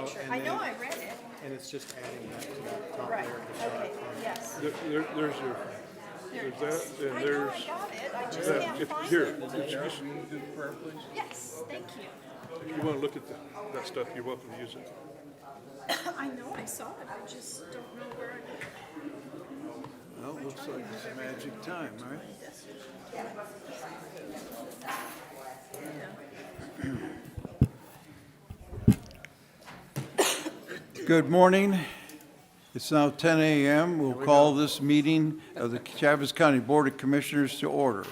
make sure. and I know then- I read it. And it's just adding that to that top Right, layer of the okay, chart. yes. There's your, There there's it is. that, and I know there's I got it, I just that. can't If, find here, it. if Yes, thank you. you want to look at that stuff, you're welcome to use it. I know I saw it, I just don't know where Well, looks like it's magic time, right? Good morning. It's now 10 a.m. We'll call this meeting of the Chaves County Board of Commissioners to order.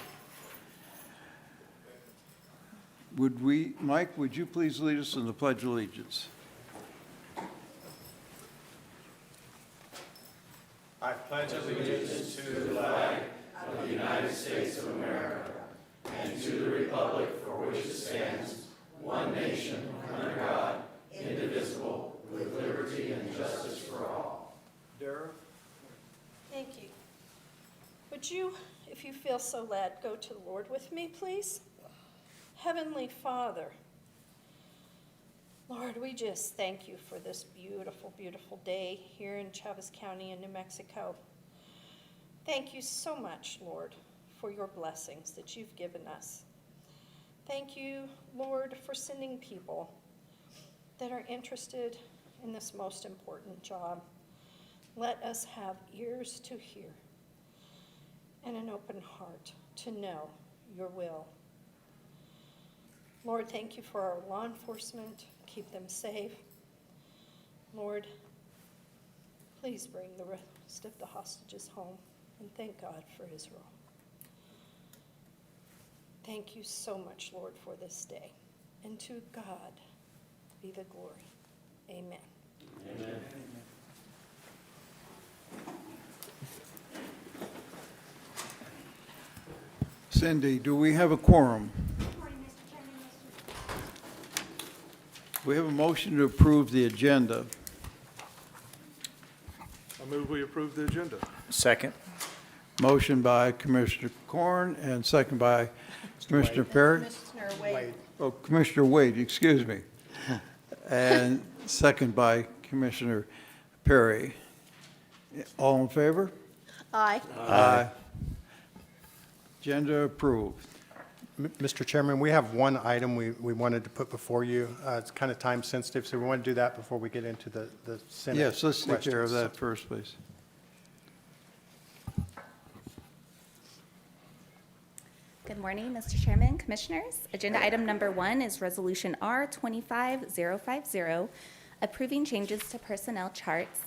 Mike, would you please lead us in the Pledge of Allegiance? Dara? Thank you. Would you, if you feel so led, go to the Lord with me, please? Heavenly Father, Lord, we just thank you for this beautiful, beautiful day here in Chaves County in New Mexico. Thank you so much, Lord, for your blessings that you've given us. Thank you, Lord, for sending people that are interested in this most important job. Let us have ears to hear and an open heart to know your will. Lord, thank you for our law enforcement. Keep them safe. Lord, please bring the rest of the hostages home, and thank God for Israel. Thank you so much, Lord, for this day. And to God be the glory. Amen. Amen. Cindy, do we have a quorum? We have a motion to approve the agenda. I move we approve the agenda. Second. Motion by Commissioner Corn and second by Commissioner Perry. Commissioner Wade. Oh, Commissioner Wade, excuse me. And second by Commissioner Perry. All in favor? Aye. Aye. Agenda approved. Mr. Chairman, we have one item we wanted to put before you. It's kind of time sensitive, so we want to do that before we get into the Senate Yes, let's take care of questions. that first, please. Good morning, Mr. Chairman, Commissioners. Agenda item number 1 is Resolution R 25050, approving changes to personnel charts.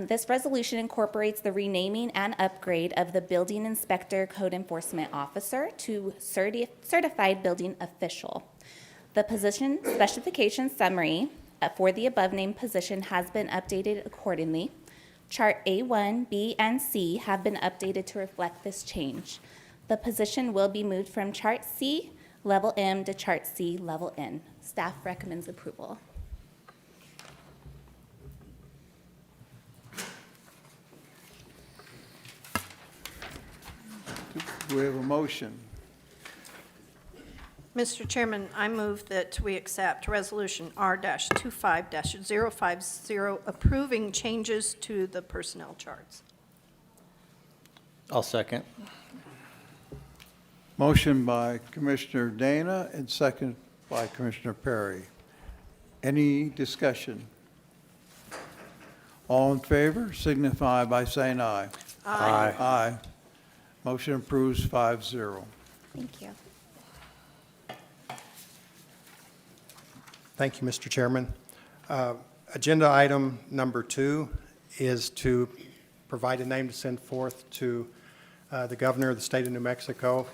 This resolution incorporates the renaming and upgrade of the Building Inspector Code Enforcement Officer to Certified Building Official. The position specification summary for the above-named position has been updated accordingly. Chart A1, B, and C have been updated to reflect this change. The position will be moved from Chart C, Level M, to Chart C, Level N. Staff recommends approval. Do we have a motion? Mr. Chairman, I move that we accept Resolution R-25-050, approving changes to the personnel charts. I'll second. Motion by Commissioner Dana and second by Commissioner Perry. Any discussion? All in favor signify by saying aye. Aye. Aye. Motion approves 5-0. Thank you. Thank you, Mr. Chairman. Agenda item number 2 is to provide a name to send forth to the governor of the state of New Mexico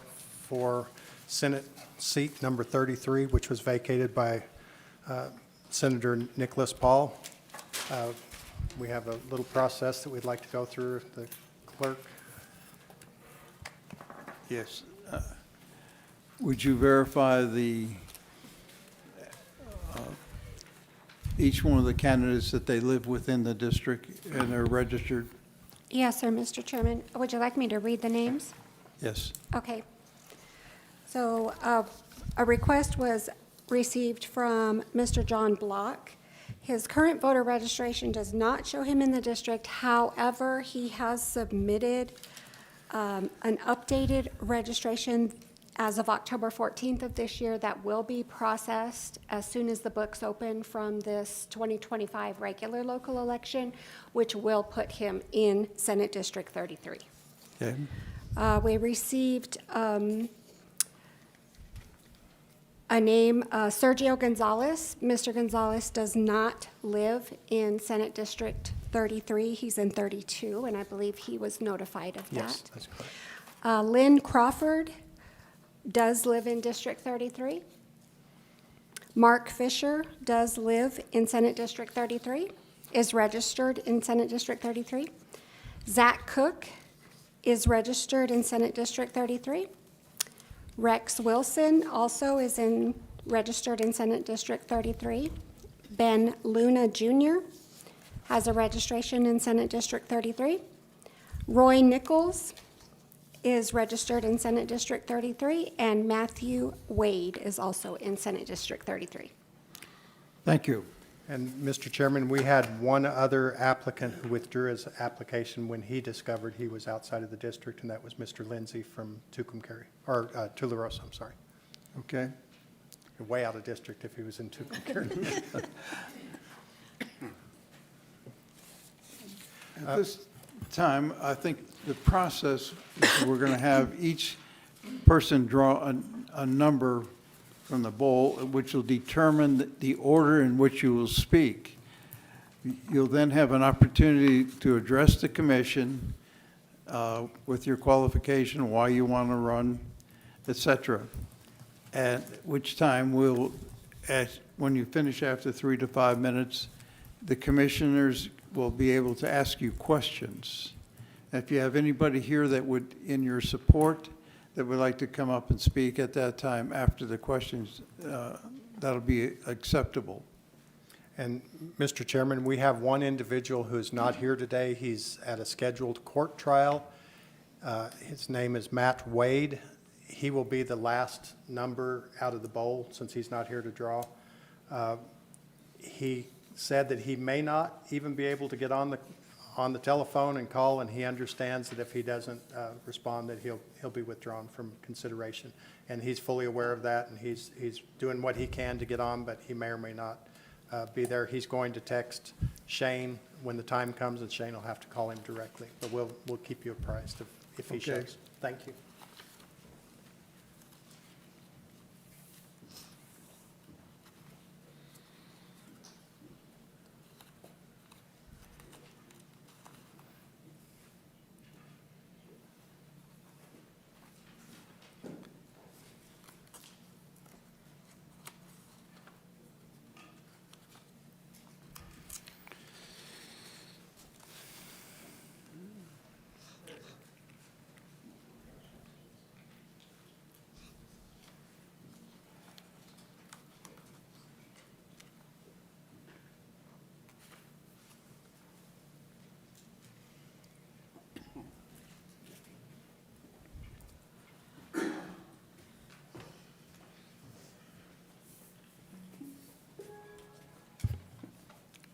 for Senate seat number 33, which was vacated by Senator Nicholas Paul. We have a little process that we'd like to go through. The clerk. Yes. Would you verify each one of the candidates that they live within the district and are registered? Yes, sir, Mr. Chairman. Would you like me to read the names? Yes. Okay. So a request was received from Mr. John Block. His current voter registration does not show him in the district. However, he has submitted an updated registration as of October 14th of this year that will be processed as soon as the books open from this 2025 regular local election, which will put him in Senate District 33. Okay. We received a name, Sergio Gonzalez. Mr. Gonzalez does not live in Senate District 33. He's in 32, and I believe he was notified of that. Yes, that's correct. Lynn Crawford does live in District 33. Mark Fisher does live in Senate District 33, is registered in Senate District 33. Zach Cook is registered in Senate District 33. Rex Wilson also is registered in Senate District 33. Ben Luna Jr. has a registration in Senate District 33. Roy Nichols is registered in Senate District 33, and Matthew Wade is also in Senate District 33. Thank you. And Mr. Chairman, we had one other applicant who withdrew his application when he discovered he was outside of the district, and that was Mr. Lindsay from Tucumcari, or Tularosa, I'm sorry. Okay. Way out of district if he was in Tucumcari. At this time, I think the process is we're going to have each person draw a number from the bowl, which will determine the order in which you will speak. You'll then have an opportunity to address the commission with your qualification, why you want to run, et cetera. At which time when you finish after 3 to 5 minutes, the commissioners will be able to ask you questions. If you have anybody here that would, in your support, that would like to come up and speak at that time after the questions, that'll be acceptable. And Mr. Chairman, we have one individual who is not here today. He's at a scheduled court trial. His name is Matt Wade. He will be the last number out of the bowl since he's not here to draw. He said that he may not even be able to get on the telephone and call, and he understands that if he doesn't respond, that he'll be withdrawn from consideration. And he's fully aware of that, and he's doing what he can to get on, but he may or may not be there. He's going to text Shane when the time comes, and Shane will have to call him directly. But we'll keep you apprised if he Okay. shows. Thank you.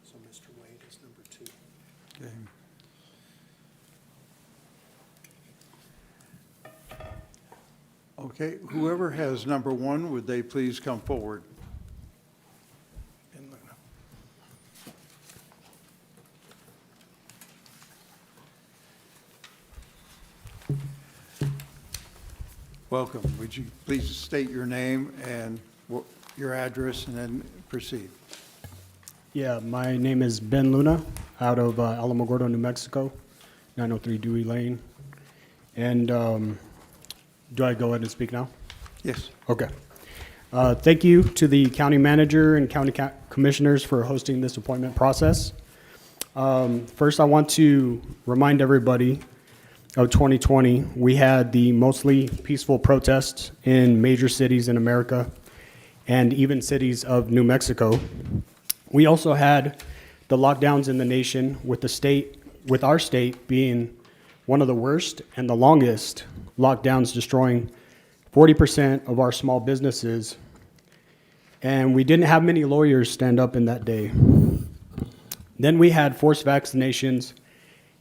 So Mr. Wade is number 2. Okay. Okay, whoever has number 1, would they please come forward? And Luna. Welcome. Would you please state your name and your address and then proceed? Yeah, my name is Ben Luna, out of Alamogordo, New Mexico, 903 Dewey Lane. And do I go ahead and speak now? Yes. Okay. Thank you to the county manager and county commissioners for hosting this appointment process. First, I want to remind everybody of 2020. We had the mostly peaceful protests in major cities in America and even cities of New Mexico. We also had the lockdowns in the nation, with our state being one of the worst and the longest lockdowns, destroying 40% of our small businesses. And we didn't have many lawyers stand up in that day. Then we had forced vaccinations,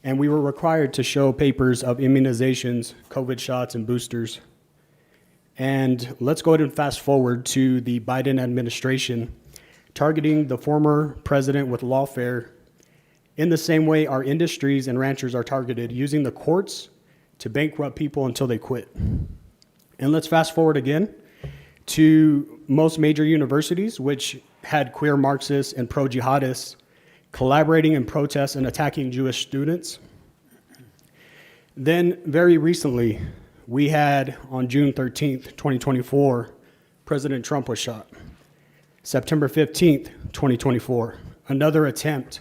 and we were required to show papers of immunizations, COVID shots, and boosters. And let's go ahead and fast forward to the Biden administration targeting the former president with lawfare in the same way our industries and ranchers are targeted, using the courts to bankrupt people until they quit. And let's fast forward again to most major universities, which had queer Marxists and pro-jihadists collaborating in protests and attacking Jewish students. Then, very recently, we had, on June 13th, 2024, President Trump was shot. September 15th, 2024, another attempt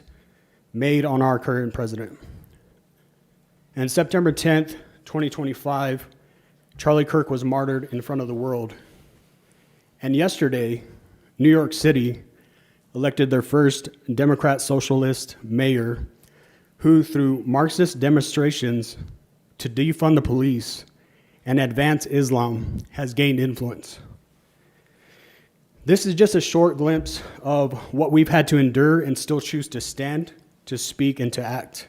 made on our current president. And September 10th, 2025, Charlie Kirk was martyred in front of the world. And yesterday, New York City elected their first Democrat socialist mayor, who, through Marxist demonstrations to defund the police and advance Islam, has gained influence. This is just a short glimpse of what we've had to endure and still choose to stand, to speak, and to act.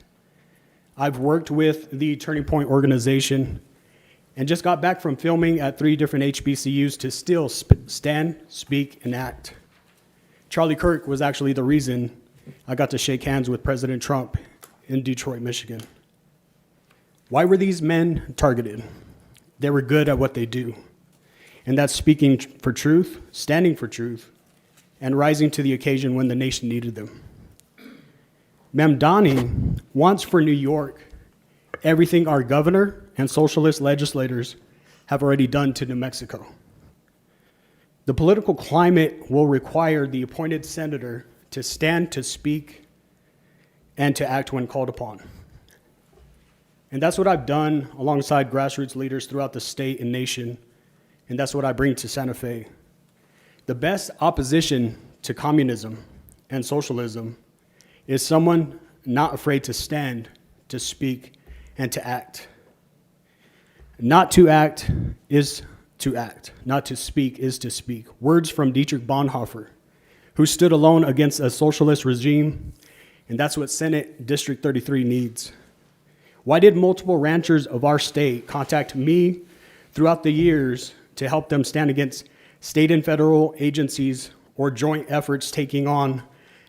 I've worked with the Turning Point organization and just got back from filming at 3 different HBCUs to still stand, speak, and act. Charlie Kirk was actually the reason I got to shake hands with President Trump in Detroit, Michigan. Why were these men targeted? They were good at what they do. And that's speaking for truth, standing for truth, and rising to the occasion when the nation needed them. Mamdani wants for New York everything our governor and socialist legislators have already done to New Mexico. The political climate will require the appointed senator to stand, to speak, and to act when called upon. And that's what I've done alongside grassroots leaders throughout the state and nation. And that's what I bring to Santa Fe. The best opposition to communism and socialism is someone not afraid to stand, to speak, and to act. Not to act is to act. Not to speak is to speak. Words from Dietrich Bonhoeffer, who stood alone against a socialist regime, and that's what Senate District 33 needs. Why did multiple ranchers of our state contact me throughout the years to help them stand against state and federal agencies or joint efforts taking on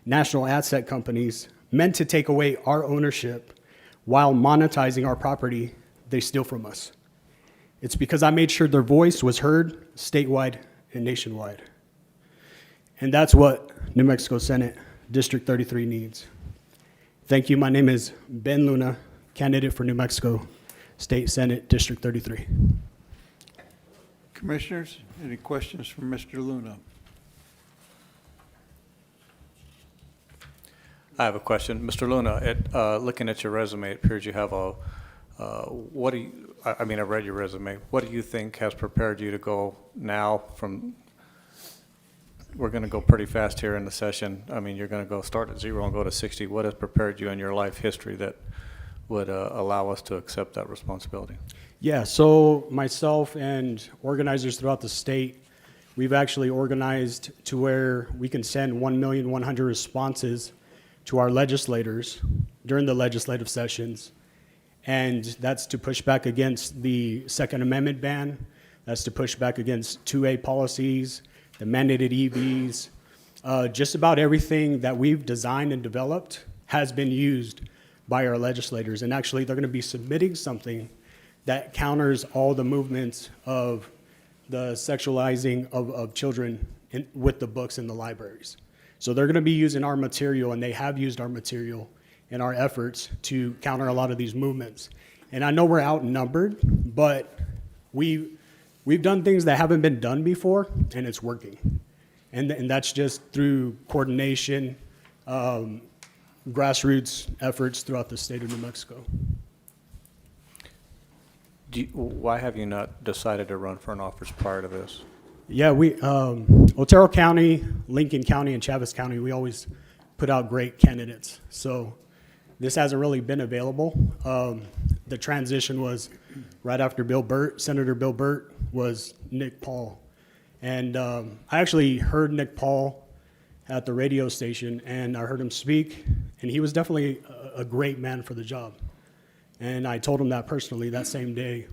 national asset companies meant to take away our ownership while monetizing our property they steal from us? It's because I made sure their voice was heard statewide and nationwide. And that's what New Mexico Senate District 33 needs. Thank you. My name is Ben Luna, candidate for New Mexico State Senate District 33. Commissioners, any questions from Mr. Luna? I have a question. Mr. Luna, looking at your resume, it appears you have what do you, I mean, I read your resume. What do you think has prepared you to go now from, we're going to go pretty fast here in the session. I mean, you're going to go start at 0 and go to 60. What has prepared you in your life history that would allow us to accept that responsibility? Yeah, so myself and organizers throughout the state, we've actually organized to where we can send 1,100,000 responses to our legislators during the legislative sessions. And that's to push back against the Second Amendment ban. That's to push back against 2A policies, the mandated EVs. Just about everything that we've designed and developed has been used by our legislators. And actually, they're going to be submitting something that counters all the movements of the sexualizing of children with the books in the libraries. So they're going to be using our material, and they have used our material in our efforts to counter a lot of these movements. And I know we're outnumbered, but we've done things that haven't been done before, and it's working. And that's just through coordination, grassroots efforts throughout the state of New Mexico. Why have you not decided to run for an office prior to this? Yeah, Otero County, Lincoln County, and Chaves County, we always put out great candidates. So this hasn't really been available. The transition was right after Senator Bill Burt was Nick Paul. And I actually heard Nick Paul at the radio station, and I heard him speak, and he was definitely a great man for the job. And I told him that personally that same day.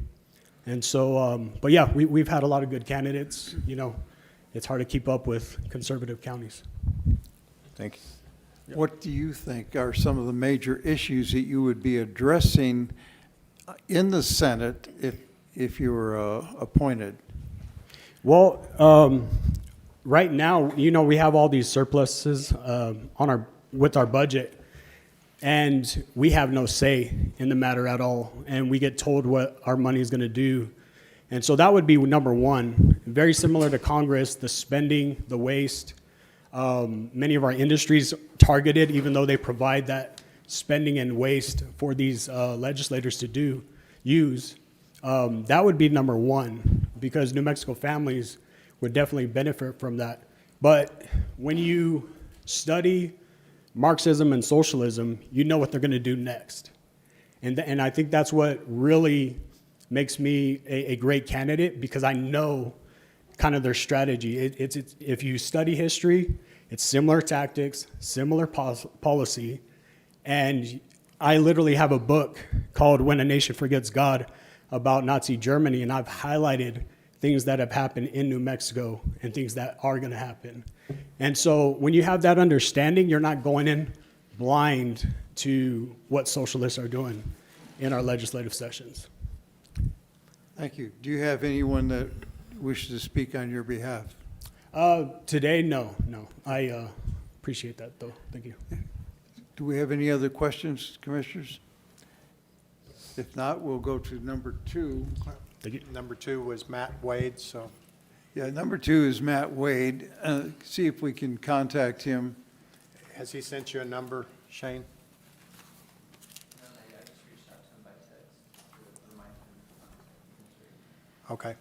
And so, but yeah, we've had a lot of good candidates. You know, it's hard to keep up with conservative counties. Thank you. What do you think are some of the major issues that you would be addressing in the Senate if you were appointed? Well, right now, you know, we have all these surpluses with our budget, and we have no say in the matter at all, and we get told what our money is going to do. And so that would be number one. Very similar to Congress, the spending, the waste. Many of our industries targeted, even though they provide that spending and waste for these legislators to use. That would be number one, because New Mexico families would definitely benefit from that. But when you study Marxism and socialism, you know what they're going to do next. And I think that's what really makes me a great candidate, because I know kind of their strategy. It's if you study history, it's similar tactics, similar policy. And I literally have a book called When a Nation Forgets God about Nazi Germany, and I've highlighted things that have happened in New Mexico and things that are going to happen. And so when you have that understanding, you're not going in blind to what socialists are doing in our legislative sessions. Thank you. Do you have anyone that wishes to speak on your behalf? Today, no. I appreciate that, though. Thank you. Do we have any other questions, commissioners? If not, we'll go to number 2. Thank you. Number 2 was Matt Wade, so Yeah, number 2 is Matt Wade. See if we can contact him. has he sent you a number, Shane? Okay.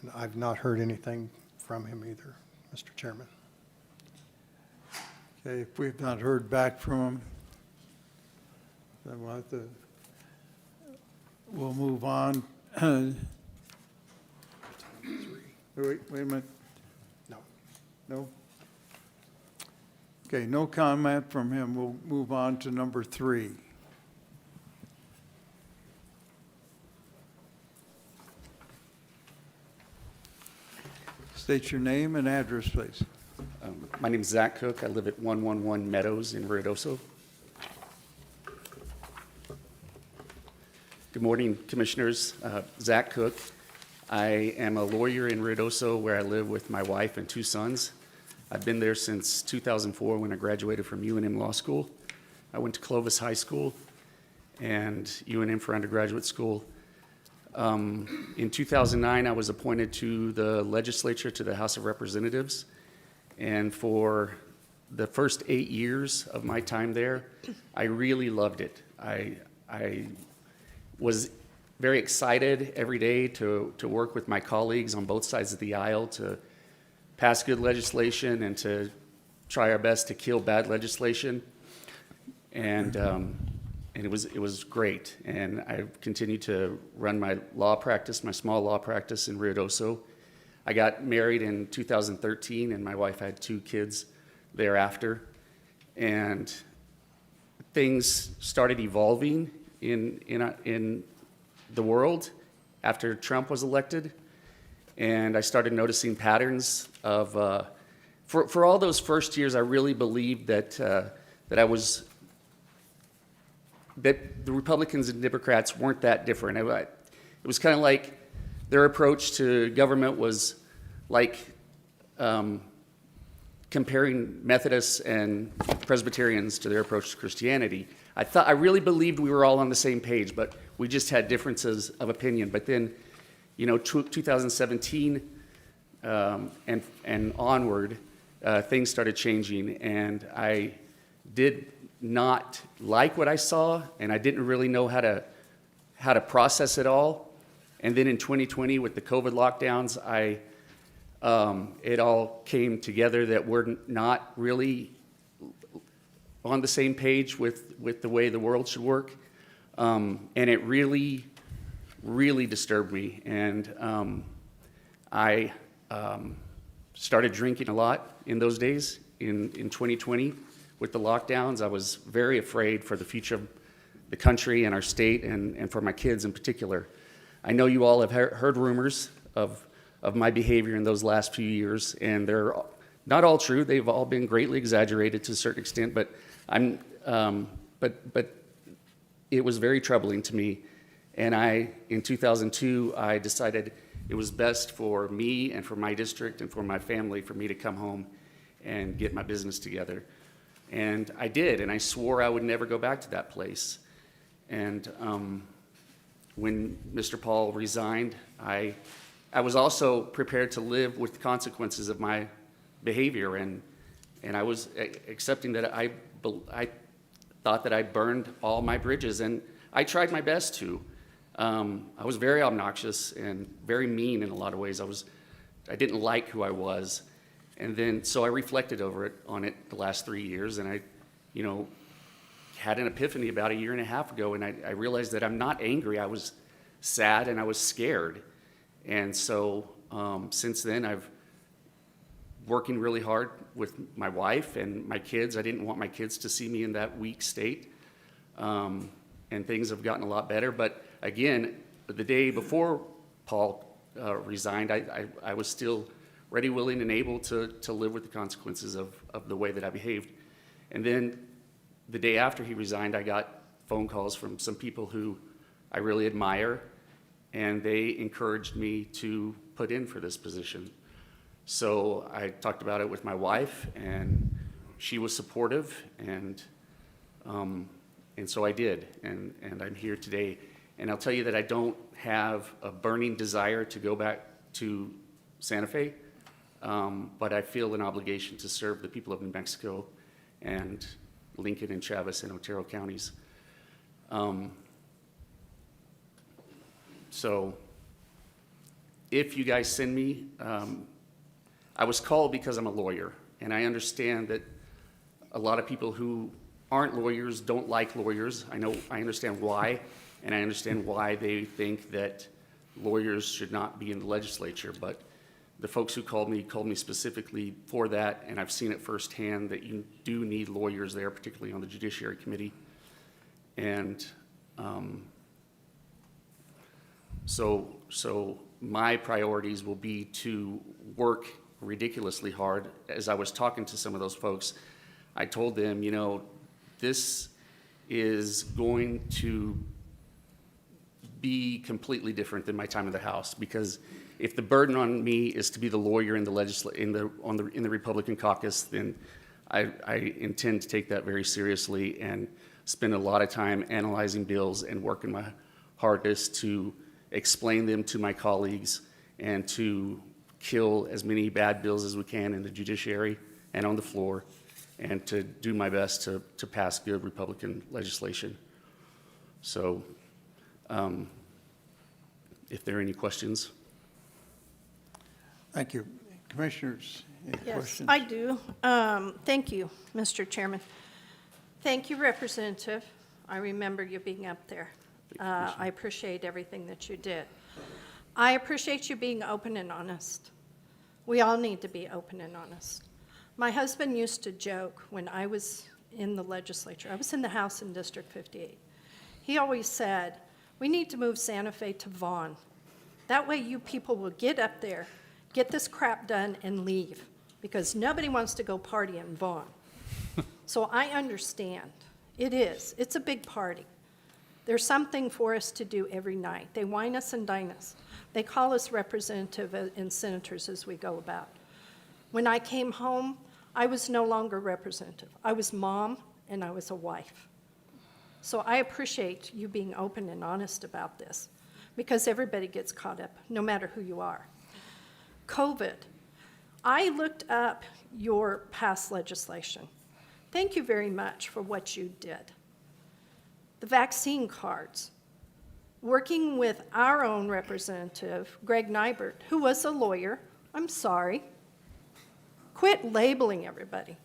And I've not heard anything from him either, Mr. Chairman. Okay, if we've not heard back from him, then we'll move on. Wait a minute. No. No? Okay, no comment from him. We'll move on to number 3. State your name and address, please. My name is Zach Cook. I live at 111 Meadows in Ruidoso. Good morning, Commissioners. Zach Cook. I am a lawyer in Ruidoso, where I live with my wife and 2 sons. I've been there since 2004 when I graduated from UNM Law School. I went to Clovis High School and UNM for undergraduate school. In 2009, I was appointed to the legislature, to the House of Representatives. And for the first 8 years of my time there, I really loved it. I was very excited every day to work with my colleagues on both sides of the aisle to pass good legislation and to try our best to kill bad legislation. And it was great. And I've continued to run my law practice, my small law practice in Ruidoso. I got married in 2013, and my wife had 2 kids thereafter. And things started evolving in the world after Trump was elected. And I started noticing patterns of, for all those first years, I really believed that that the Republicans and Democrats weren't that different. It was kind of like their approach to government was like comparing Methodists and Presbyterians to their approach to Christianity. I really believed we were all on the same page, but we just had differences of opinion. But then, 2017 and onward, things started changing, and I did not like what I saw, and I didn't really know how to process it all. And then in 2020, with the COVID lockdowns, it all came together that we're not really on the same page with the way the world should work. And it really, really disturbed me. And I started drinking a lot in those days in 2020 with the lockdowns. I was very afraid for the future of the country and our state and for my kids in particular. I know you all have heard rumors of my behavior in those last few years, and they're not all true. They've all been greatly exaggerated to a certain extent, but but it was very troubling to me. And in 2002, I decided it was best for me and for my district and for my family for me to come home and get my business together. And I did, and I swore I would never go back to that place. And when Mr. Paul resigned, I was also prepared to live with the consequences of my behavior, and I was accepting that I thought that I burned all my bridges, and I tried my best to. I was very obnoxious and very mean in a lot of ways. I didn't like who I was, and then so I reflected on it the last 3 years, and I, had an epiphany about a year and a half ago, and I realized that I'm not angry. I was sad and I was scared, and so since then I've working really hard with my wife and my kids. I didn't want my kids to see me in that weak state, and things have gotten a lot better. But again, the day before Paul resigned, I was still ready, willing, and able to live with the consequences of the way that I behaved. And then the day after he resigned, I got phone calls from some people who I really admire, and they encouraged me to put in for this position. So I talked about it with my wife, and she was supportive, and so I did, and I'm here today. And I'll tell you that I don't have a burning desire to go back to Santa Fe, but I feel an obligation to serve the people of New Mexico and Lincoln and Chaves and Otero counties. So if you guys send me, I was called because I'm a lawyer, and I understand that a lot of people who aren't lawyers don't like lawyers. I understand why, and I understand why they think that lawyers should not be in the legislature, but the folks who called me specifically for that, and I've seen it firsthand that you do need lawyers there, particularly on the Judiciary Committee. And so my priorities will be to work ridiculously hard. As I was talking to some of those folks, I told them, this is going to be completely different than my time in the House, because if the burden on me is to be the lawyer in the Republican caucus, then I intend to take that very seriously and spend a lot of time analyzing bills and working my hardest to explain them to my colleagues and to kill as many bad bills as we can in the judiciary and on the floor, and to do my best to pass good Republican legislation. So if there are any questions. Thank you. Commissioners, any Yes, questions? I do. Thank you, Mr. Chairman. Thank you, Representative. I remember you being up there. I appreciate everything that you did. I appreciate you being open and honest. We all need to be open and honest. My husband used to joke when I was in the legislature. I was in the House in District 58. He always said, we need to move Santa Fe to Vaughn. That way you people will get up there, get this crap done, and leave, because nobody wants to go party in Vaughn. So I understand. It's a big party. There's something for us to do every night. They wine us and dine us. They call us representative and senators as we go about. When I came home, I was no longer representative. I was mom and I was a wife. So I appreciate you being open and honest about this, because everybody gets caught up, no matter who you are. COVID. I looked up your past legislation. Thank you very much for what you did. The vaccine cards, working with our own representative, Greg Nybert, who was a lawyer. I'm sorry. Quit labeling everybody.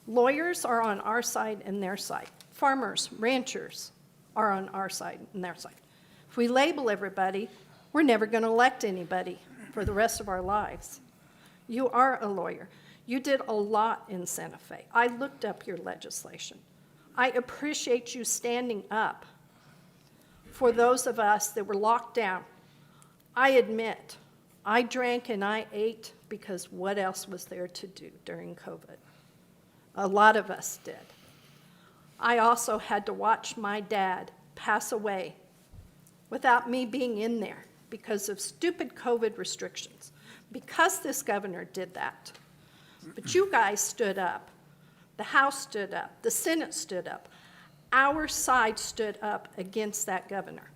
Lawyers are on our side and their side. Farmers, ranchers are on our side and their side. If we label everybody, we're never going to elect anybody for the rest of our lives. You are a lawyer. You did a lot in Santa Fe. I looked up your legislation. I appreciate you standing up for those of us that were locked down. I admit, I drank and I ate because what else was there to do during COVID? A lot of us did. I also had to watch my dad pass away without me being in there because of stupid COVID restrictions, because this governor did that. But you guys stood up. The House stood up. The Senate stood up. Our side stood up against that governor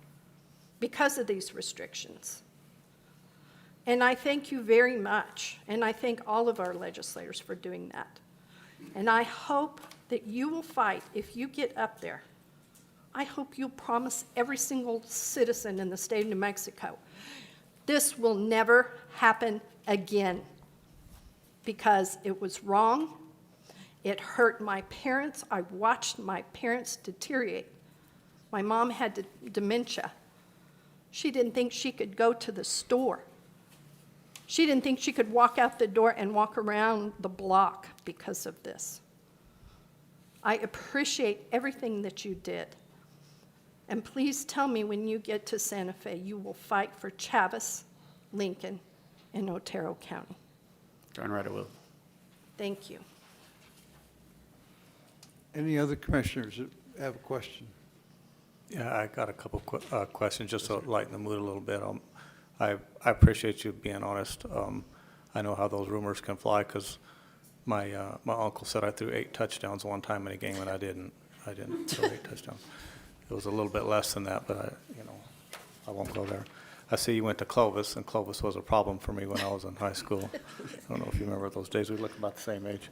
because of these restrictions. And I thank you very much, and I thank all of our legislators for doing that. And I hope that you will fight if you get up there. I hope you'll promise every single citizen in the state of New Mexico, this will never happen again, because it was wrong. It hurt my parents. I watched my parents deteriorate. My mom had dementia. She didn't think she could go to the store. She didn't think she could walk out the door and walk around the block because of this. I appreciate everything that you did. And please tell me when you get to Santa Fe, you will fight for Chaves, Lincoln, and Otero County. Darn right I will. Thank you. Any other commissioners that have a question? Yeah, I got a couple questions, just to lighten the mood a little bit. I appreciate you being honest. I know how those rumors can fly, because my uncle said I threw 8 touchdowns one time in a game, and I didn't throw 8 touchdowns. It was a little bit less than that, but I won't go there. I see you went to Clovis, and Clovis was a problem for me when I was in high school. I don't know if you remember those days. We look about the same age.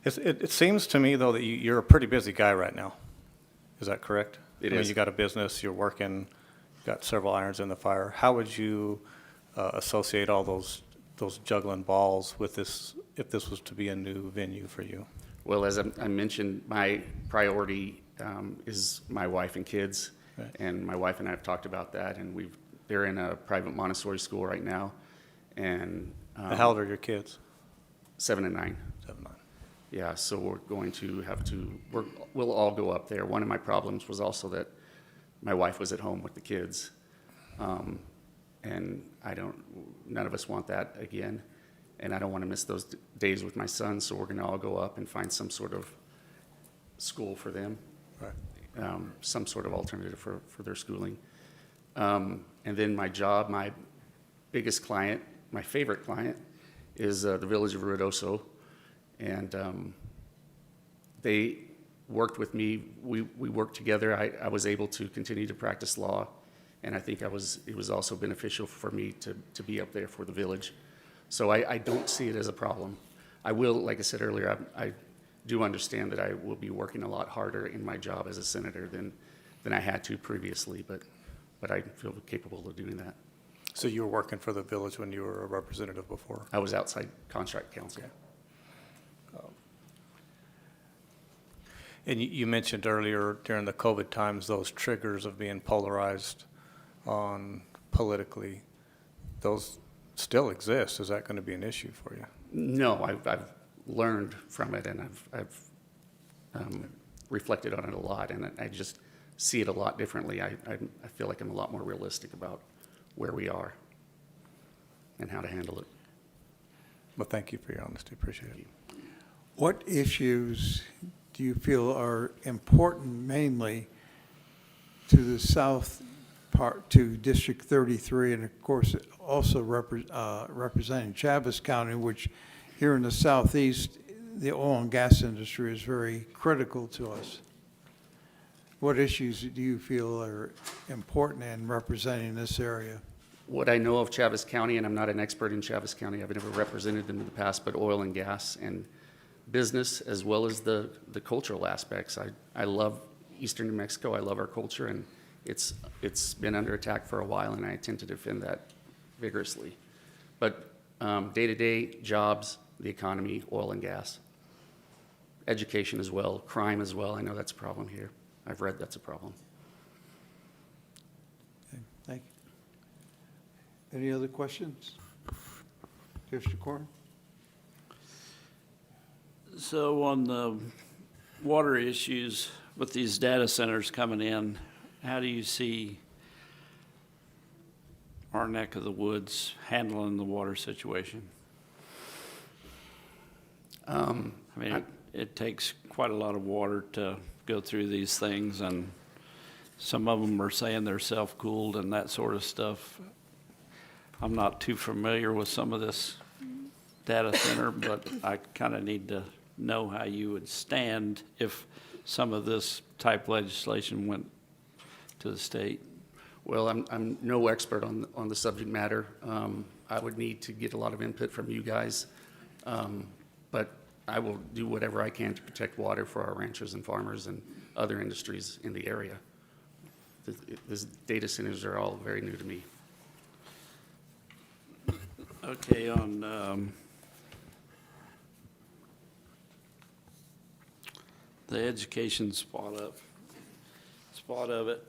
It seems to me, though, that you're a pretty busy guy right now. Is that correct? It I mean, is. you got a business, you're working, you've got several irons in the fire. How would you associate all those juggling balls with this, if this was to be a new venue for you? Well, as I mentioned, my priority is my wife and kids. Right. And my wife and I have talked about that, and they're in a private Montessori school right now. And How old are your kids? 7 and 9. 7, 9. Yeah, so we're going to have to, we'll all go up there. One of my problems was also that my wife was at home with the kids. And none of us want that again. And I don't want to miss those days with my son, so we're going to all go up and find some sort of school for them. Right. Some sort of alternative for their schooling. And then my job, my biggest client, my favorite client, is the Village of Ruidoso. And they worked with me. We worked together. I was able to continue to practice law, and I think it was also beneficial for me to be up there for the village. So I don't see it as a problem. I will, like I said earlier, I do understand that I will be working a lot harder in my job as a senator than I had to previously, but I feel capable of doing that. So you were working for the village when you were a representative before? I was outside contract counsel. Okay. And you mentioned earlier during the COVID times, those triggers of being polarized on politically, those still exist. Is that going to be an issue for you? No, I've learned from it, and I've reflected on it a lot, and I just see it a lot differently. I feel like I'm a lot more realistic about where we are and how to handle it. Well, thank you for your honesty. Appreciate it. What issues do you feel are important mainly to the south part, to District 33, and of course also representing Chaves County, which here in the southeast, the oil and gas industry is very critical to us? What issues do you feel are important in representing this area? What I know of Chaves County, and I'm not an expert in Chaves County, I've never represented them in the past, but oil and gas and business as well as the cultural aspects. I love Eastern New Mexico. I love our culture, and it's been under attack for a while, and I intend to defend that vigorously. But day-to-day jobs, the economy, oil and gas, education as well, crime as well. I know that's a problem here. I've read that's a problem. Okay, thank you. Any other questions? Commissioner Corn? So on the water issues with these data centers coming in, how do you see our neck of the woods handling the water situation? I mean, it takes quite a lot of water to go through these things, and some of them are saying they're self-cooled and that sort of stuff. I'm not too familiar with some of this data center, but I kind of need to know how you would stand if some of this type legislation went to the state. Well, I'm no expert on the subject matter. I would need to get a lot of input from you guys, but I will do whatever I can to protect water for our ranchers and farmers and other industries in the area. These data centers are all very new to me. Okay, on the education spot of it,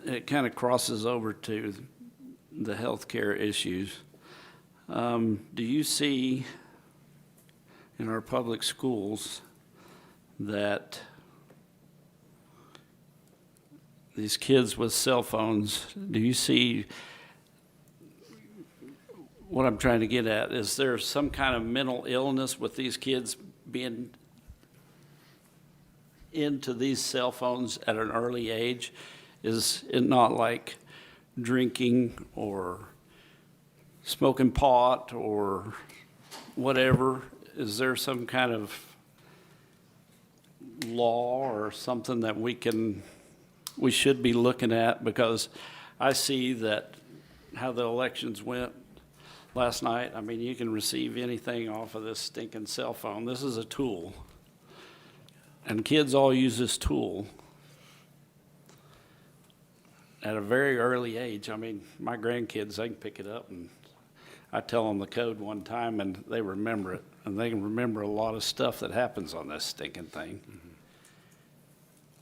it kind of crosses over to the healthcare issues. Do you see in our public schools that these kids with cell phones, do you see, what I'm trying to get at, is there some kind of mental illness with these kids being into these cell phones at an early age? Is it not like drinking or smoking pot or whatever? Is there some kind of law or something that we should be looking at? Because I see that how the elections went last night. I mean, you can receive anything off of this stinking cell phone. This is a tool. And kids all use this tool at a very early age. I mean, my grandkids, they can pick it up, and I tell them the code one time and they remember it. And they can remember a lot of stuff that happens on this stinking thing. Mm-hmm.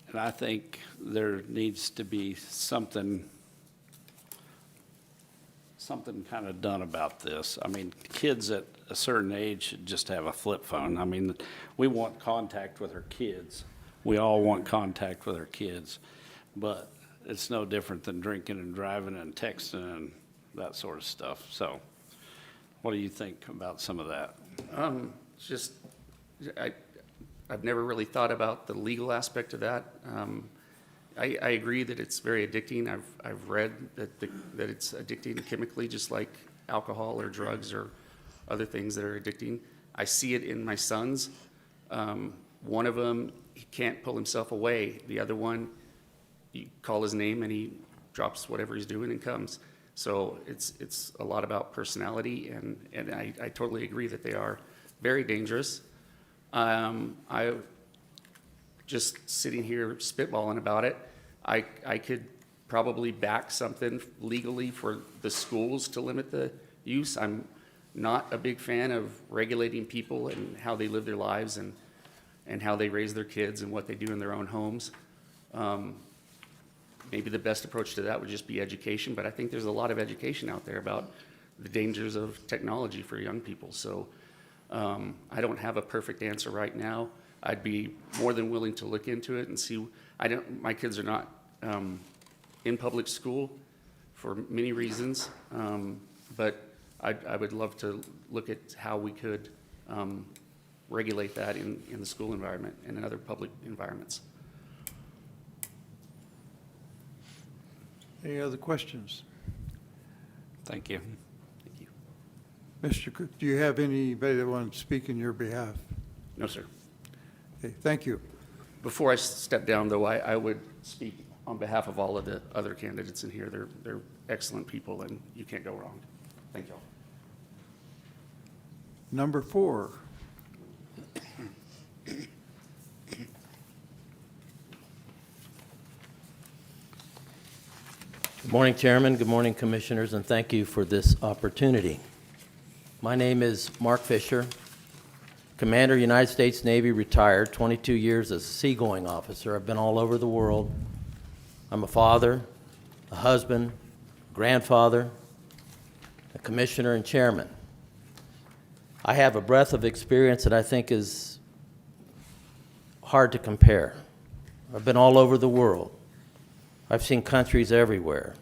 And I think there needs to be something kind of done about this. I mean, kids at a certain age should just have a flip phone. I mean, we want contact with our kids. We all want contact with our kids. But it's no different than drinking and driving and texting and that sort of stuff. So what do you think about some of that? I've never really thought about the legal aspect of that. I agree that it's very addicting. I've read that it's addicting chemically, just like alcohol or drugs or other things that are addicting. I see it in my sons. One of them, he can't pull himself away. The other one, you call his name and he drops whatever he's doing and comes. So it's a lot about personality, and I totally agree that they are very dangerous. I just sitting here spitballing about it, I could probably back something legally for the schools to limit the use. I'm not a big fan of regulating people and how they live their lives and how they raise their kids and what they do in their own homes. Maybe the best approach to that would just be education, but I think there's a lot of education out there about the dangers of technology for young people. So I don't have a perfect answer right now. I'd be more than willing to look into it and see. My kids are not in public school for many reasons, but I would love to look at how we could regulate that in the school environment and in other public environments. Any other questions? Thank you. Thank you. Mr. Cook, do you have anybody that wants to speak in your behalf? No, sir. Okay, thank you. Before I step down, though, I would speak on behalf of all of the other candidates in here. They're excellent people, and you can't go wrong. Thank you all. Number 4, Morning, Chairman. Good morning, Commissioners, and thank you for this opportunity. My name is Mark Fisher, Commander, United States Navy, retired, 22 years as a seagoing officer. I've been all over the world. I'm a father, a husband, grandfather, a commissioner, and chairman. I have a breadth of experience that I think is hard to compare. I've been all over the world. I've seen countries everywhere.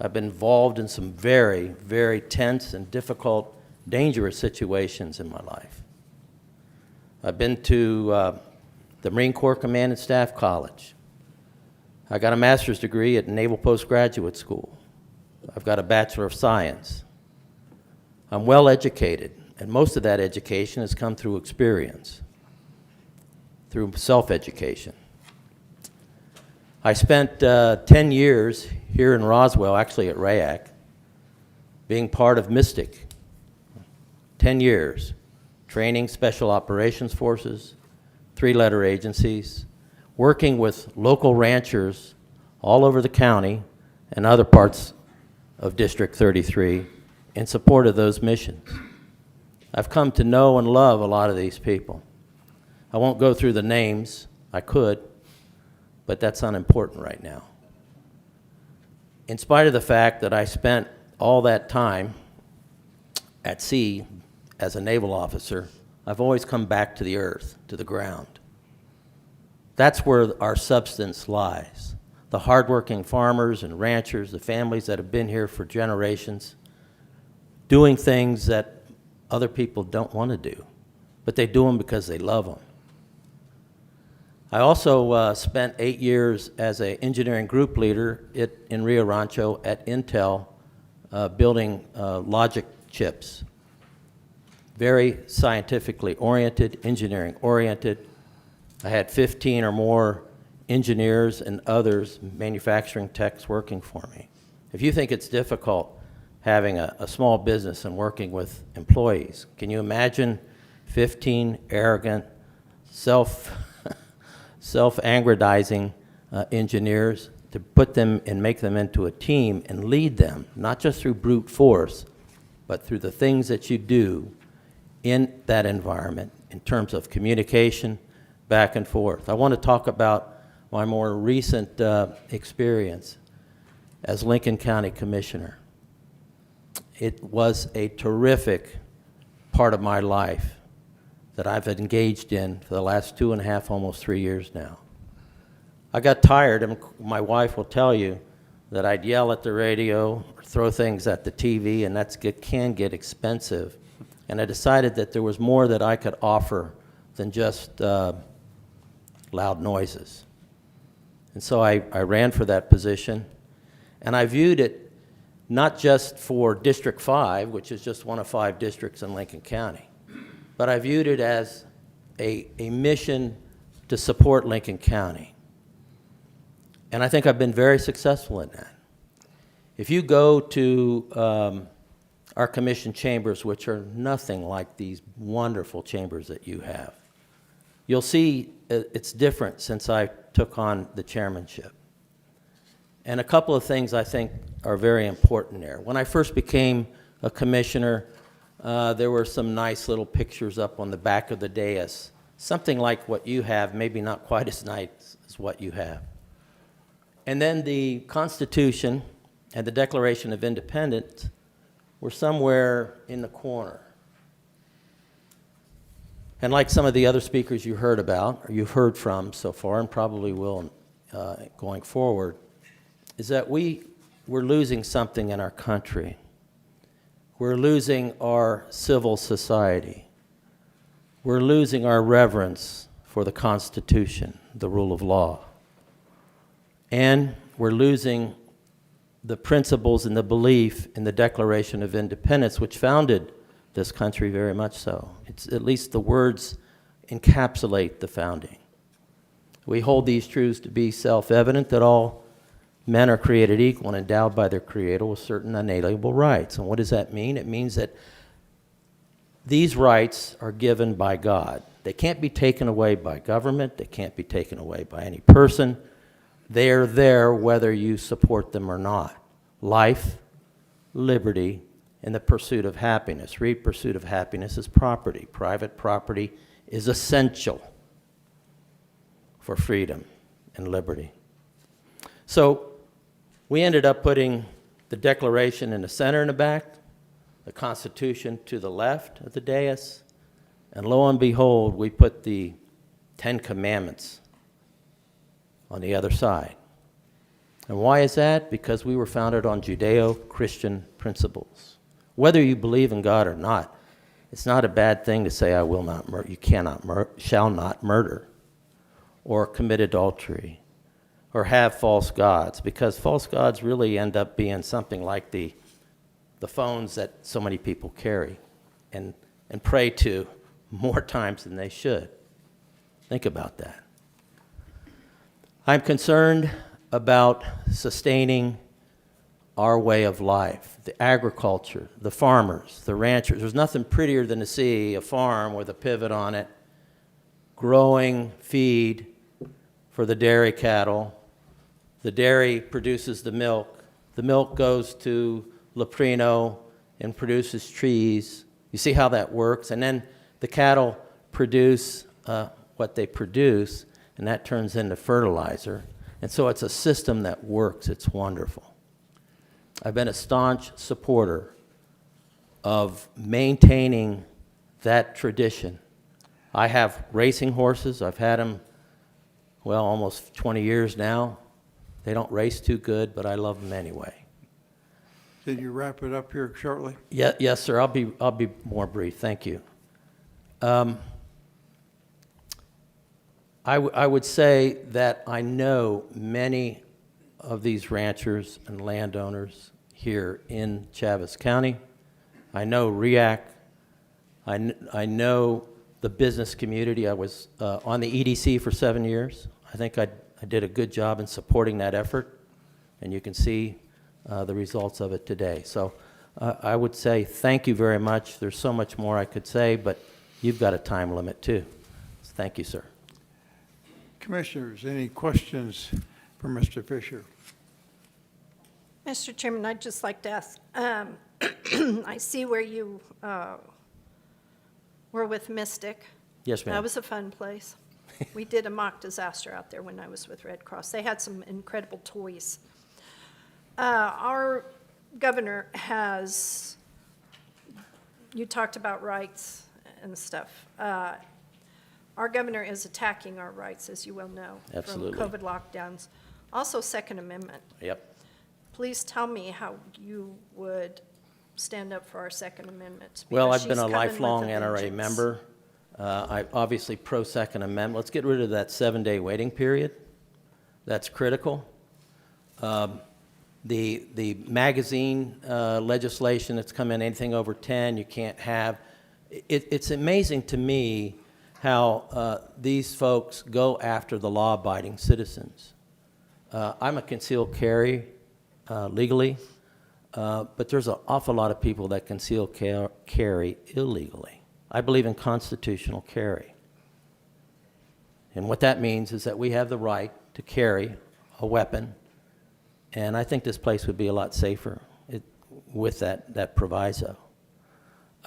I've been involved in some very, very tense and difficult, dangerous situations in my life. I've been to the Marine Corps Command and Staff College. I got a master's degree at Naval Postgraduate School. I've got a Bachelor of Science. I'm well educated, and most of that education has come through experience, through self-education. I spent 10 years here in Roswell, actually at RAAC, being part of Mystic. 10 years, training Special Operations Forces, 3-letter agencies, working with local ranchers all over the county and other parts of District 33 in support of those missions. I've come to know and love a lot of these people. I won't go through the names. I could, but that's unimportant right now. In spite of the fact that I spent all that time at sea as a naval officer, I've always come back to the earth, to the ground. That's where our substance lies. The hardworking farmers and ranchers, the families that have been here for generations, doing things that other people don't want to do, but they do them because they love them. I also spent 8 years as an engineering group leader in Rio Rancho at Intel, building logic chips. Very scientifically oriented, engineering oriented. I had 15 or more engineers and others, manufacturing techs, working for me. If you think it's difficult having a small business and working with employees, can you imagine 15 arrogant, self-aggrandizing engineers, to put them and make them into a team and lead them, not just through brute force, but through the things that you do in that environment in terms of communication, back and forth. I want to talk about my more recent experience as Lincoln County Commissioner. It was a terrific part of my life that I've engaged in for the last 2.5, almost 3 years now. I got tired, and my wife will tell you that I'd yell at the radio or throw things at the TV, and that can get expensive. And I decided that there was more that I could offer than just loud noises. And so I ran for that position, and I viewed it not just for District 5, which is just one of 5 districts in Lincoln County, but I viewed it as a mission to support Lincoln County. And I think I've been very successful in that. If you go to our commission chambers, which are nothing like these wonderful chambers that you have, you'll see it's different since I took on the chairmanship. And a couple of things I think are very important there. When I first became a commissioner, there were some nice little pictures up on the back of the dais, something like what you have, maybe not quite as nice as what you have. And then the Constitution and the Declaration of Independence were somewhere in the corner. And like some of the other speakers you heard about, or you've heard from so far, and probably will going forward, is that we're losing something in our country. We're losing our civil society. We're losing our reverence for the Constitution, the rule of law. And we're losing the principles and the belief in the Declaration of Independence, which founded this country very much so. It's at least the words encapsulate the founding. We hold these truths to be self-evident, that all men are created equal and endowed by their Creator with certain unalienable rights. And what does that mean? It means that these rights are given by God. They can't be taken away by government. They can't be taken away by any person. They are there whether you support them or not. life, liberty, and the pursuit of happiness. Read pursuit of happiness is property. Private property is essential for freedom and liberty. So we ended up putting the Declaration in the center and the back, the Constitution to the left of the dais, and lo and behold, we put the Ten Commandments on the other side. And why is that? Because we were founded on Judeo-Christian principles. Whether you believe in God or not, it's not a bad thing to say, I will not murder, you shall not murder, or commit adultery, or have false gods, because false gods really end up being something like the phones that so many people carry and pray to more times than they should. Think about that. I'm concerned about sustaining our way of life, the agriculture, the farmers, the ranchers. There's nothing prettier than to see a farm with a pivot on it, growing feed for the dairy cattle. The dairy produces the milk. The milk goes to Leprino and produces cheese. You see how that works? And then the cattle produce what they produce, and that turns into fertilizer. And so it's a system that works. It's wonderful. I've been a staunch supporter of maintaining that tradition. I have racing horses. I've had them, well, almost 20 years now. They don't race too good, but I love them anyway. Did you wrap it up here shortly? Yes, sir. I'll be more brief. Thank you. I would say that I know many of these ranchers and landowners here in Chaves County. I know REAC. I know the business community. I was on the EDC for 7 years. I think I did a good job in supporting that effort, and you can see the results of it today. So I would say thank you very much. There's so much more I could say, but you've got a time limit too. Thank you, sir. Commissioners, any questions for Mr. Fisher? Mr. Chairman, I'd just like to ask, I see where you were with Mystic. Yes, ma'am. That was a fun place. We did a mock disaster out there when I was with Red Cross. They had some incredible toys. Our governor has, you talked about rights and stuff. Our governor is attacking our rights, as you well know. Absolutely. From COVID lockdowns. Also, Second Amendment. Yep. Please tell me how you would stand up for our Second Amendment. Well, because I've been she's a coming with lifelong a NRA vengeance. member. I obviously pro-Second Amendment. Let's get rid of that 7-day waiting period. That's critical. The magazine legislation that's come in, anything over 10, you can't have. It's amazing to me how these folks go after the law-abiding citizens. I'm a concealed carry legally, but there's an awful lot of people that conceal carry illegally. I believe in constitutional carry. And what that means is that we have the right to carry a weapon, and I think this place would be a lot safer with that proviso.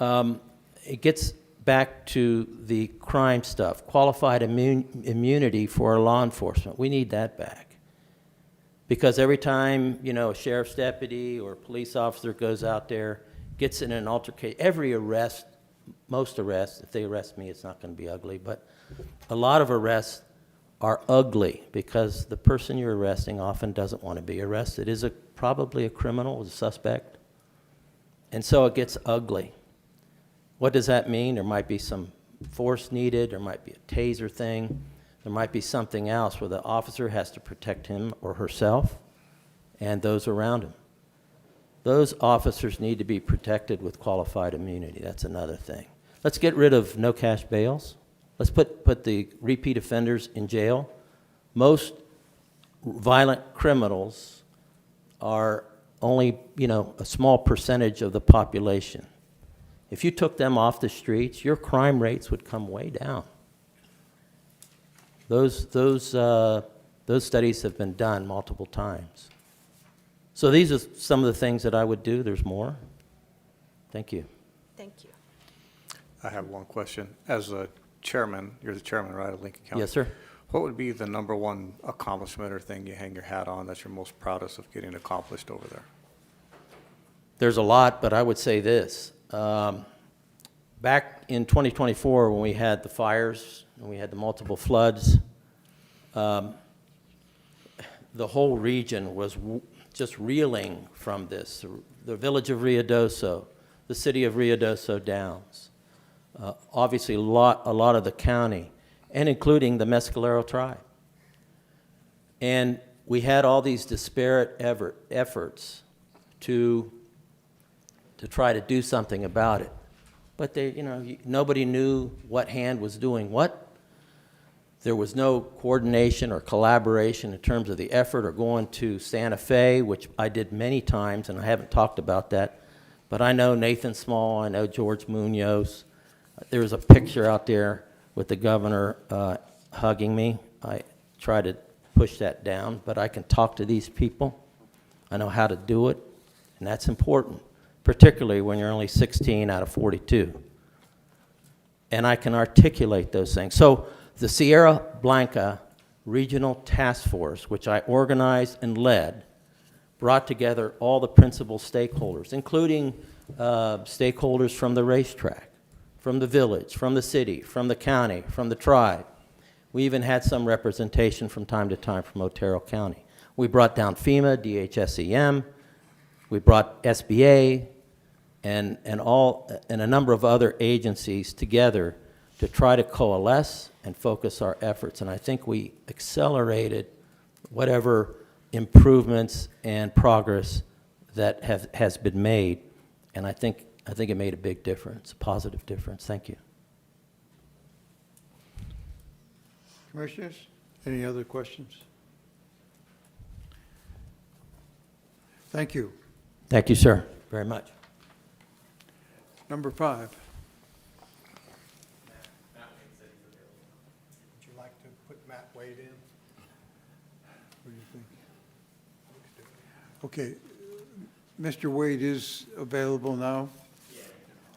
It gets back to the crime stuff, qualified immunity for law enforcement. We need that back. Because every time, a sheriff's deputy or a police officer goes out there, gets in an altercation, every arrest, most arrests, if they arrest me, it's not going to be ugly, but a lot of arrests are ugly because the person you're arresting often doesn't want to be arrested, is probably a criminal, a suspect, and so it gets ugly. What does that mean? There might be some force needed, there might be a taser thing, there might be something else where the officer has to protect him or herself and those around him. Those officers need to be protected with qualified immunity. That's another thing. Let's get rid of no cash bails. Let's put the repeat offenders in jail. Most violent criminals are only, a small percentage of the population. If you took them off the streets, your crime rates would come way down. Those studies have been done multiple times. So these are some of the things that I would do. There's more. Thank you. Thank you. I have one question. As a chairman, you're the chairman, right, of Lincoln County? Yes, sir. What would be the number one accomplishment or thing you hang your hat on that you're most proudest of getting accomplished over there? There's a lot, but I would say this. Back in 2024, when we had the fires and we had the multiple floods, the whole region was just reeling from this. The village of Ruidoso, the city of Ruidoso Downs, obviously a lot of the county, and including the Mescalero tribe. And we had all these disparate efforts to try to do something about it. But nobody knew what hand was doing what. There was no coordination or collaboration in terms of the effort, or going to Santa Fe, which I did many times, and I haven't talked about that. But I know Nathan Small, I know George Munoz. There's a picture out there with the governor hugging me. I try to push that down, but I can talk to these people. I know how to do it, and that's important, particularly when you're only 16 out of 42. And I can articulate those things. So the Sierra Blanca Regional Task Force, which I organized and led, brought together all the principal stakeholders, including stakeholders from the racetrack, from the village, from the city, from the county, from the tribe. We even had some representation from time to time from Otero County. We brought down FEMA, DHSEM, we brought SBA, and a number of other agencies together to try to coalesce and focus our efforts. And I think we accelerated whatever improvements and progress that has been made. And I think it made a big difference, a positive difference. Thank you. Commissioners, any other questions? Thank you. Thank you, sir, very much. Number 5. Would you like to put Matt Wade in? What do you think? Okay, Mr. Wade is available now?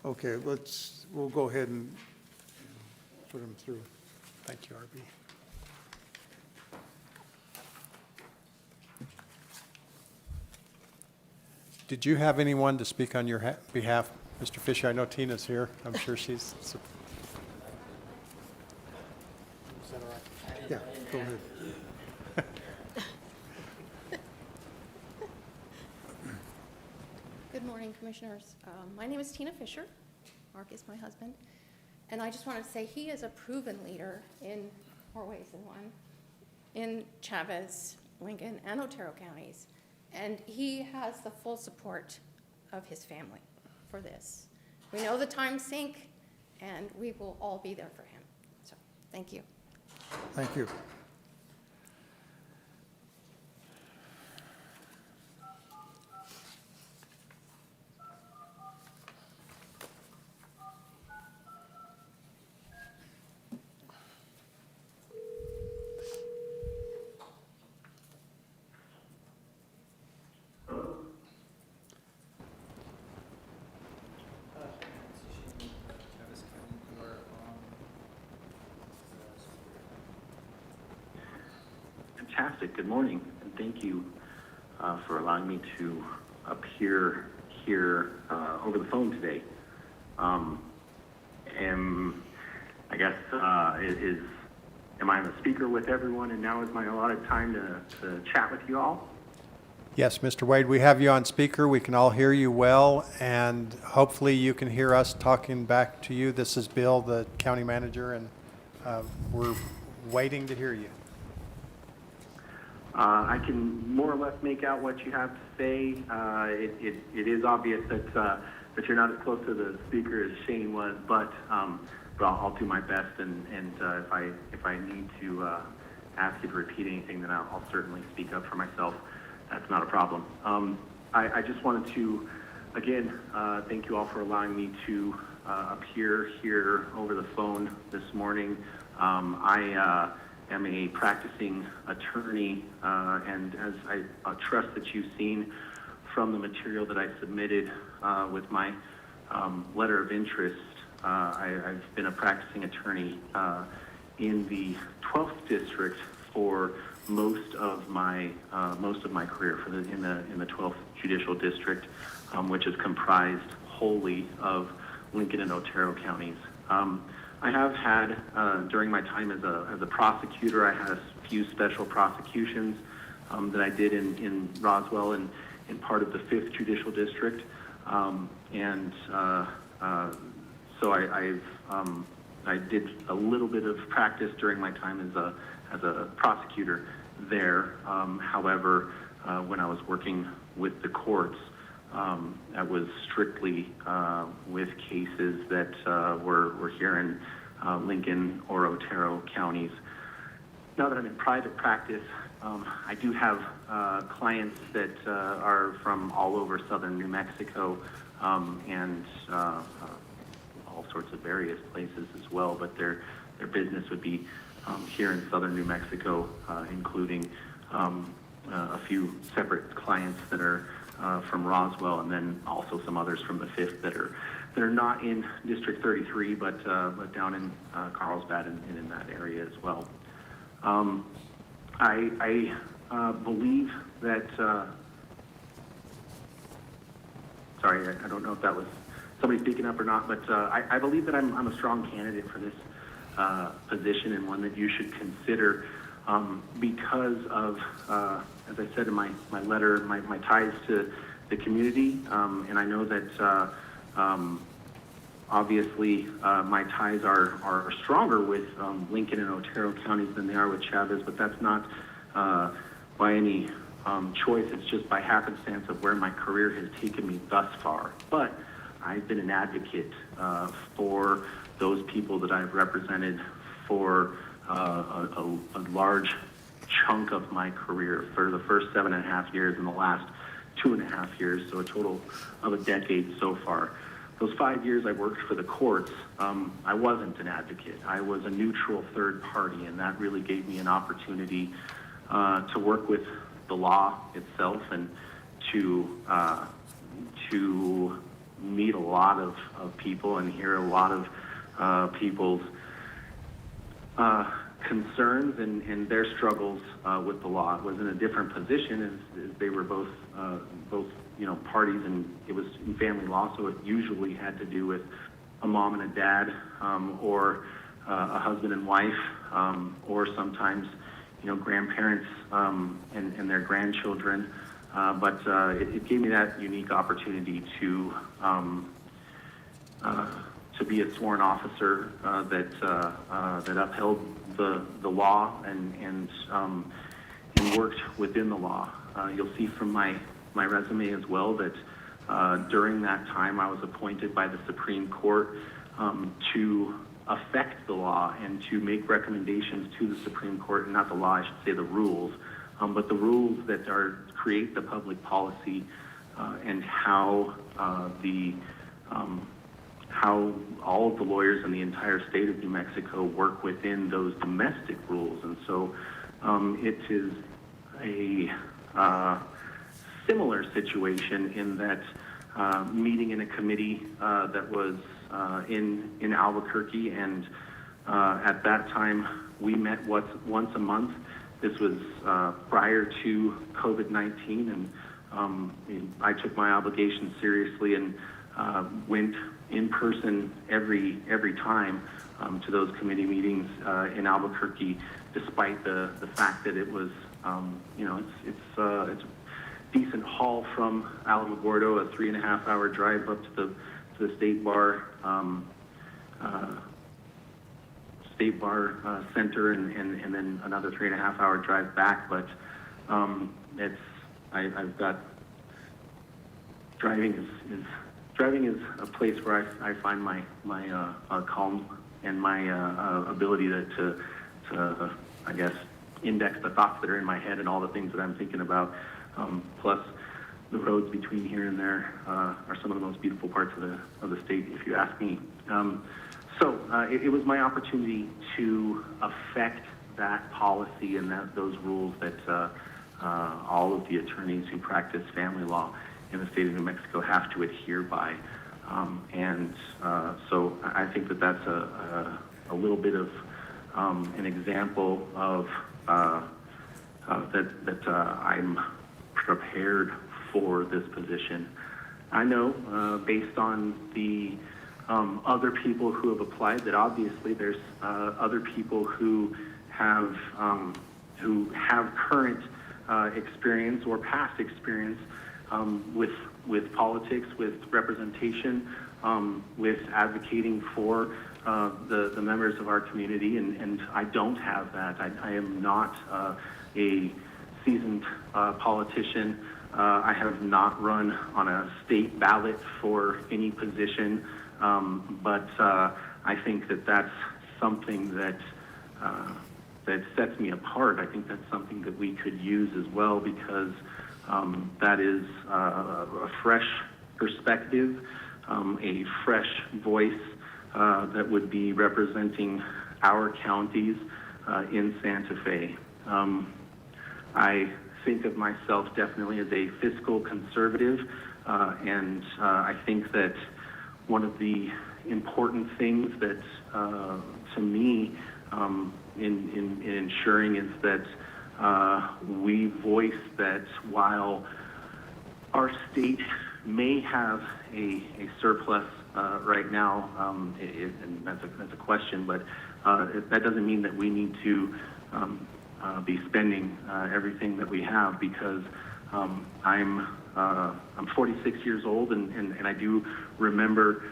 Okay, we'll go ahead and put him through. Thank you, RB. Did you have anyone to speak on your behalf, Mr. Fisher? I know Tina's here. I'm sure she's... Is that all right? Yeah, go ahead. Good morning, Commissioners. My name is Tina Fisher. Mark is my husband. And I just want to say he is a proven leader in more ways than one, in Chaves, Lincoln, and Otero counties. And he has the full support of his family for this. We know the times sink, and we will all be there for him. So, thank you. Thank you. Fantastic. Good morning, and thank you for allowing me to appear here over the phone today. Am I on the speaker with everyone, and now is my allotted time to chat with you all? Yes, Mr. Wade, we have you on speaker. We can all hear you well, and hopefully you can hear us talking back to you. This is Bill, the county manager, and we're waiting to hear you. I can more or less make out what you have to say. It is obvious that you're not as close to the speaker as Shane was, but I'll do my best. And if I need to ask you to repeat anything, then I'll certainly speak up for myself. That's not a problem. I just wanted to, again, thank you all for allowing me to appear here over the phone this morning. I am a practicing attorney, and as I trust that you've seen from the material that I submitted with my letter of interest, I've been a practicing attorney in the 12th district for most of my career in the 12th judicial district, which is comprised wholly of Lincoln and Otero counties. I have had during my time as a prosecutor, I had a few special prosecutions that I did in Roswell and in part of the 5th judicial district, so I did a little bit of practice during my time as a prosecutor there. However, when I was working with the courts, that was strictly with cases that were here in Lincoln or Otero counties. Now that I'm in private practice, I do have clients that are from all over southern New Mexico and all sorts of various places as well, but their business would be here in southern New Mexico, including a few separate clients that are from Roswell, and then also some others from the 5th that are not in District 33, but down in Carlsbad and in that area as well. I believe that. Sorry, I don't know if that was somebody speaking up or not, but I believe that I'm a strong candidate for this position, and one that you should consider because of, as I said in my letter, my ties to the community, and I know that obviously my ties are stronger with Lincoln and Otero counties than they are with Chaves, but that's not by any choice. It's just by happenstance of where my career has taken me thus far. But I've been an advocate for those people that I've represented for a large chunk of my career, for the first 7.5 years and the last 2.5 years, so a total of a decade so far. Those 5 years I worked for the courts, I wasn't an advocate. I was a neutral third party, and that really gave me an opportunity to work with the law itself and to meet a lot of people and hear a lot of people's concerns and their struggles with the law. It was in a different position as they were both parties, and it was in family law, so it usually had to do with a mom and a dad, or a husband and wife, or sometimes grandparents and their grandchildren. But it gave me that unique opportunity to be a sworn officer that upheld the law and worked within the law. You'll see from my resume as well that during that time I was appointed by the Supreme Court to affect the law and to make recommendations to the Supreme Court, and not the law, I should say the rules, but the rules that create the public policy and how all of the lawyers in the entire state of New Mexico work within those domestic rules. And so it is a similar situation in that meeting in a committee that was in Albuquerque, and at that time we met once a month. This was prior to COVID-19, and I took my obligation seriously and went in person every time to those committee meetings in Albuquerque, despite the fact that it was it's a decent haul from Alamogordo, a 3.5-hour drive up to the state bar center, and then another 3.5-hour drive back. But I've got driving is a place where I find my calm and my ability to I guess index the thoughts that are in my head and all the things that I'm thinking about. Plus, the roads between here and there are some of the most beautiful parts of the state, if you ask me. So it was my opportunity to affect that policy and those rules that all of the attorneys who practice family law in the state of New Mexico have to adhere by. So I think that that's a little bit of an example of that I'm prepared for this position. I know, based on the other people who have applied, that obviously there's other people who have current experience or past experience with politics, with representation, with advocating for the members of our community, and I don't have that. I am not a seasoned politician. I have not run on a state ballot for any position, but I think that that's something that sets me apart. I think that's something that we could use as well, because that is a fresh perspective, a fresh voice that would be representing our counties in Santa Fe. I think of myself definitely as a fiscal conservative, and I think that one of the important things that, to me, in ensuring is that we voice that while our state may have a surplus right now, and that's a question, but that doesn't mean that we need to be spending everything that we have, because I'm 46 years old, and I do remember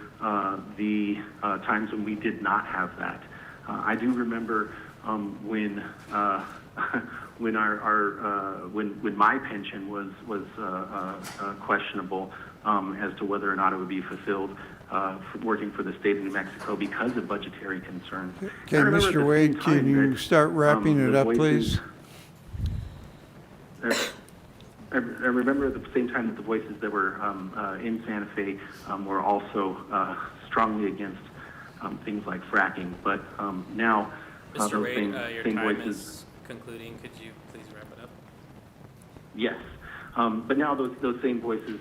the times when we did not have that. I do remember when when my pension was questionable as to whether or not it would be fulfilled working for the state of New Mexico because of budgetary concerns. Okay, Mr. Wade, can you start wrapping it up, please? I remember at the same time that the voices that were in Santa Fe were also strongly against things like fracking, but now Mr. those Wade, your same time voices. is concluding. Could you please wrap it up? Yes, but now those same voices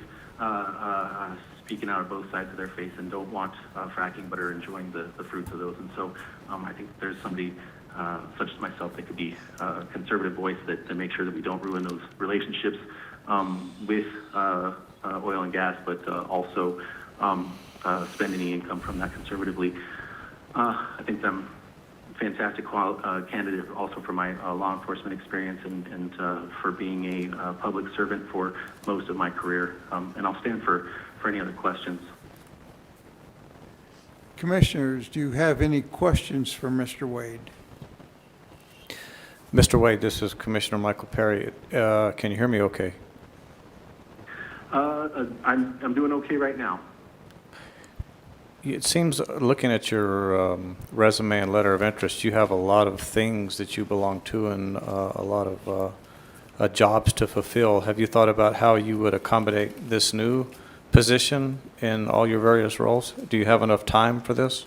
speaking out of both sides of their face and don't want fracking, but are enjoying the fruits of those. And so I think there's somebody such as myself that could be a conservative voice that make sure that we don't ruin those relationships with oil and gas, but also spend any income from that conservatively. I think I'm a fantastic candidate also for my law enforcement experience and for being a public servant for most of my career. And I'll stand for any other questions. Commissioners, do you have any questions for Mr. Wade? Mr. Wade, this is Commissioner Michael Perry. Can you hear me okay? I'm doing okay right now. It seems, looking at your resume and letter of interest, you have a lot of things that you belong to and a lot of jobs to fulfill. Have you thought about how you would accommodate this new position in all your various roles? Do you have enough time for this?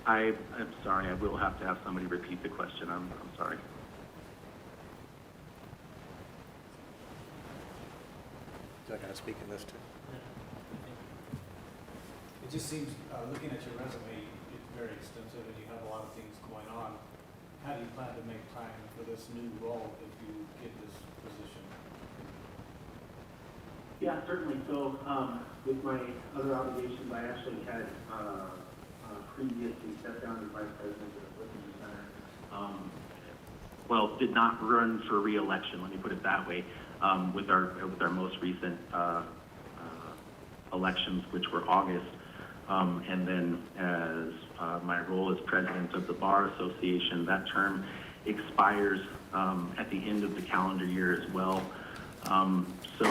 I'm sorry, I will have to have somebody repeat the question. I'm sorry. I got to speak in this too. It just seems, looking at your resume, it's very extensive and you have a lot of things going on. How do you plan to make time for this new role if you get this position? Yeah, certainly. So with my other obligations, I actually had previously stepped down as vice president of the Listening Center. Well, did not run for re-election, let me put it that way, with our most recent elections, which were August. And then as my role as president of the Bar Association, that term expires at the end of the calendar year as well. So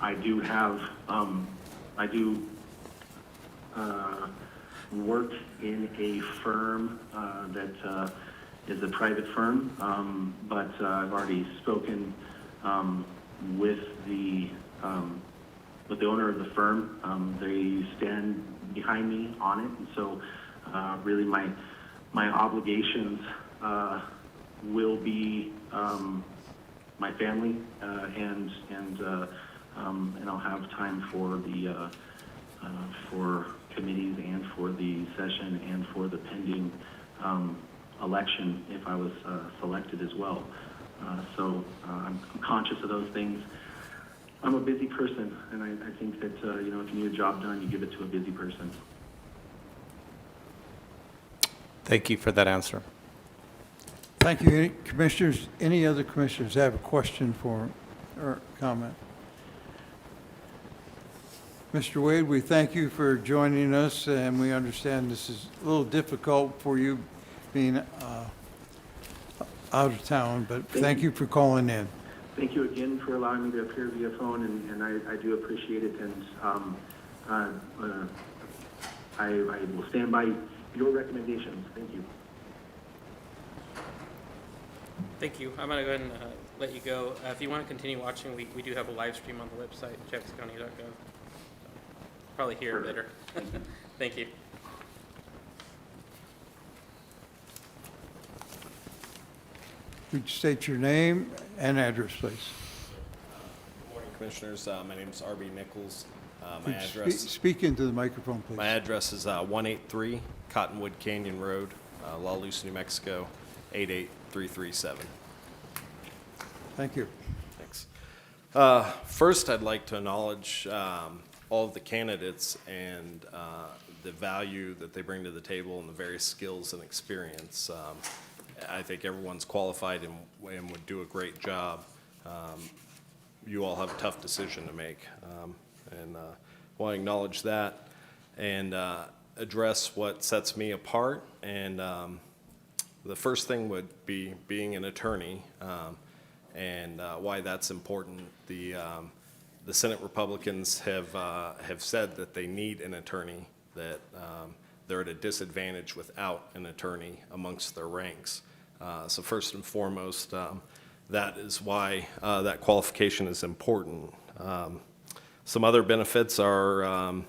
I do have, I do work in a firm that is a private firm, but I've already spoken with the owner of the firm. They stand behind me on it, and so really my my obligations will be my family, and I'll have time for the for committees and for the session and for the pending election if I was selected as well. So I'm conscious of those things. I'm a busy person, and I think that if you need a job done, you give it to a busy person. Thank you for that answer. Thank you. Any commissioners, any other commissioners have a question for or comment? Mr. Wade, we thank you for joining us, and we understand this is a little difficult for you being out of town, but thank you for calling in. Thank you again for allowing me to appear via phone, and I do appreciate it, and I will stand by your recommendations. Thank you. Thank you. I'm going to go ahead and let you go. If you want to continue watching, we do have a live stream on the website, chaviscounty.gov. Probably hear it better. Thank you. Would you state your name and address, please? Good morning, Commissioners. My name is R.B. Nichols. My Would you address speak into the microphone, please. my address is 183 Cottonwood Canyon Road, La Luz, New Mexico, 88337. Thank you. Thanks. First, I'd like to acknowledge all of the candidates and the value that they bring to the table and the various skills and experience. I think everyone's qualified and would do a great job. You all have a tough decision to make, and want to acknowledge that and address what sets me apart. And the first thing would be being an attorney, and why that's important. The Senate Republicans have said that they need an attorney, that they're at a disadvantage without an attorney amongst their ranks. So first and foremost, that is why that qualification is important. Some other benefits are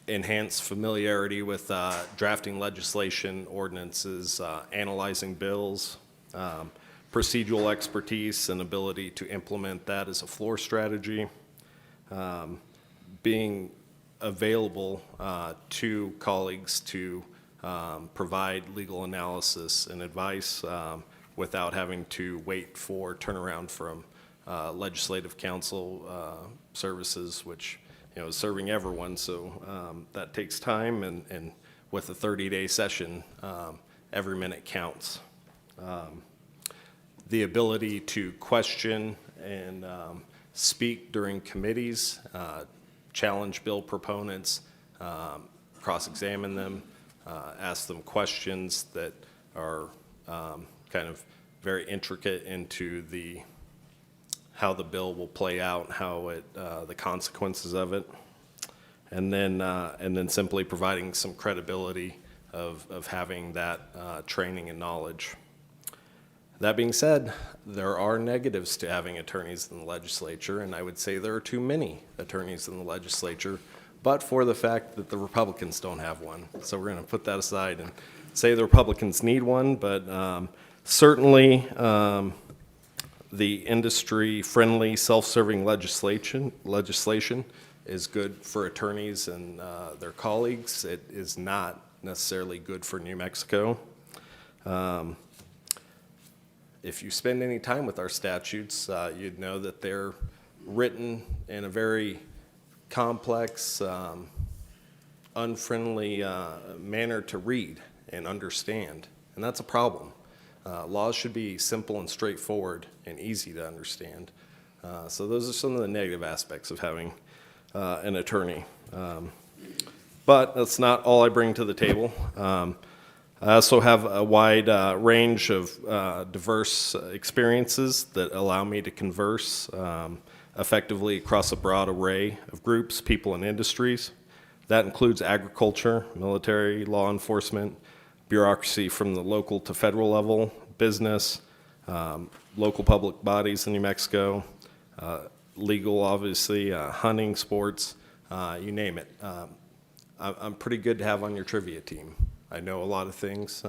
enhanced familiarity with drafting legislation, ordinances, analyzing bills, procedural expertise and ability to implement that as a floor strategy, being available to colleagues to provide legal analysis and advice without having to wait for turnaround from legislative counsel services, which is serving everyone. So that takes time, and with a 30-day session, every minute counts. The ability to question and speak during committees, challenge bill proponents, cross-examine them, ask them questions that are kind of very intricate into how the bill will play out, the consequences of it, and then simply providing some credibility of having that training and knowledge. That being said, there are negatives to having attorneys in the legislature, and I would say there are too many attorneys in the legislature, but for the fact that the Republicans don't have one. So we're going to put that aside and say the Republicans need one, but certainly the industry-friendly, self-serving legislation is good for attorneys and their colleagues. It is not necessarily good for New Mexico. If you spend any time with our statutes, you'd know that they're written in a very complex, unfriendly manner to read and understand, and that's a problem. Laws should be simple and straightforward and easy to understand. So those are some of the negative aspects of having an attorney. But that's not all I bring to the table. I also have a wide range of diverse experiences that allow me to converse effectively across a broad array of groups, people, and industries. That includes agriculture, military, law enforcement, bureaucracy from the local to federal level, business, local public bodies in New Mexico, legal, obviously, hunting, sports, you name it. I'm pretty good to have on your trivia team. I know a lot of things,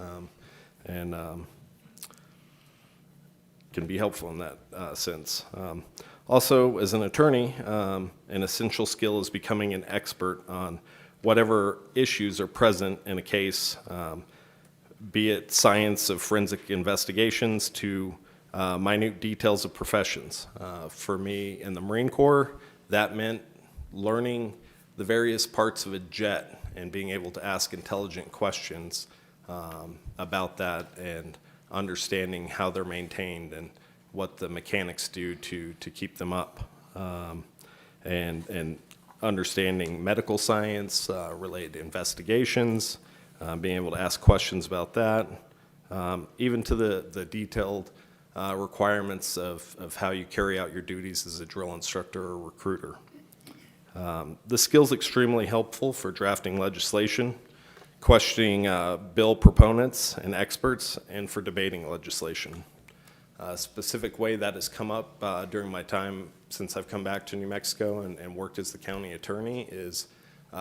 and can be helpful in that sense. Also, as an attorney, an essential skill is becoming an expert on whatever issues are present in a case, be it science of forensic investigations to minute details of professions. For me in the Marine Corps, that meant learning the various parts of a jet and being able to ask intelligent questions about that and understanding how they're maintained and what the mechanics do to keep them up. And understanding medical science related to investigations, being able to ask questions about that, even to the detailed requirements of how you carry out your duties as a drill instructor or recruiter. The skill's extremely helpful for drafting legislation, questioning bill proponents and experts, and for debating legislation. A specific way that has come up during my time since I've come back to New Mexico and worked as the county attorney is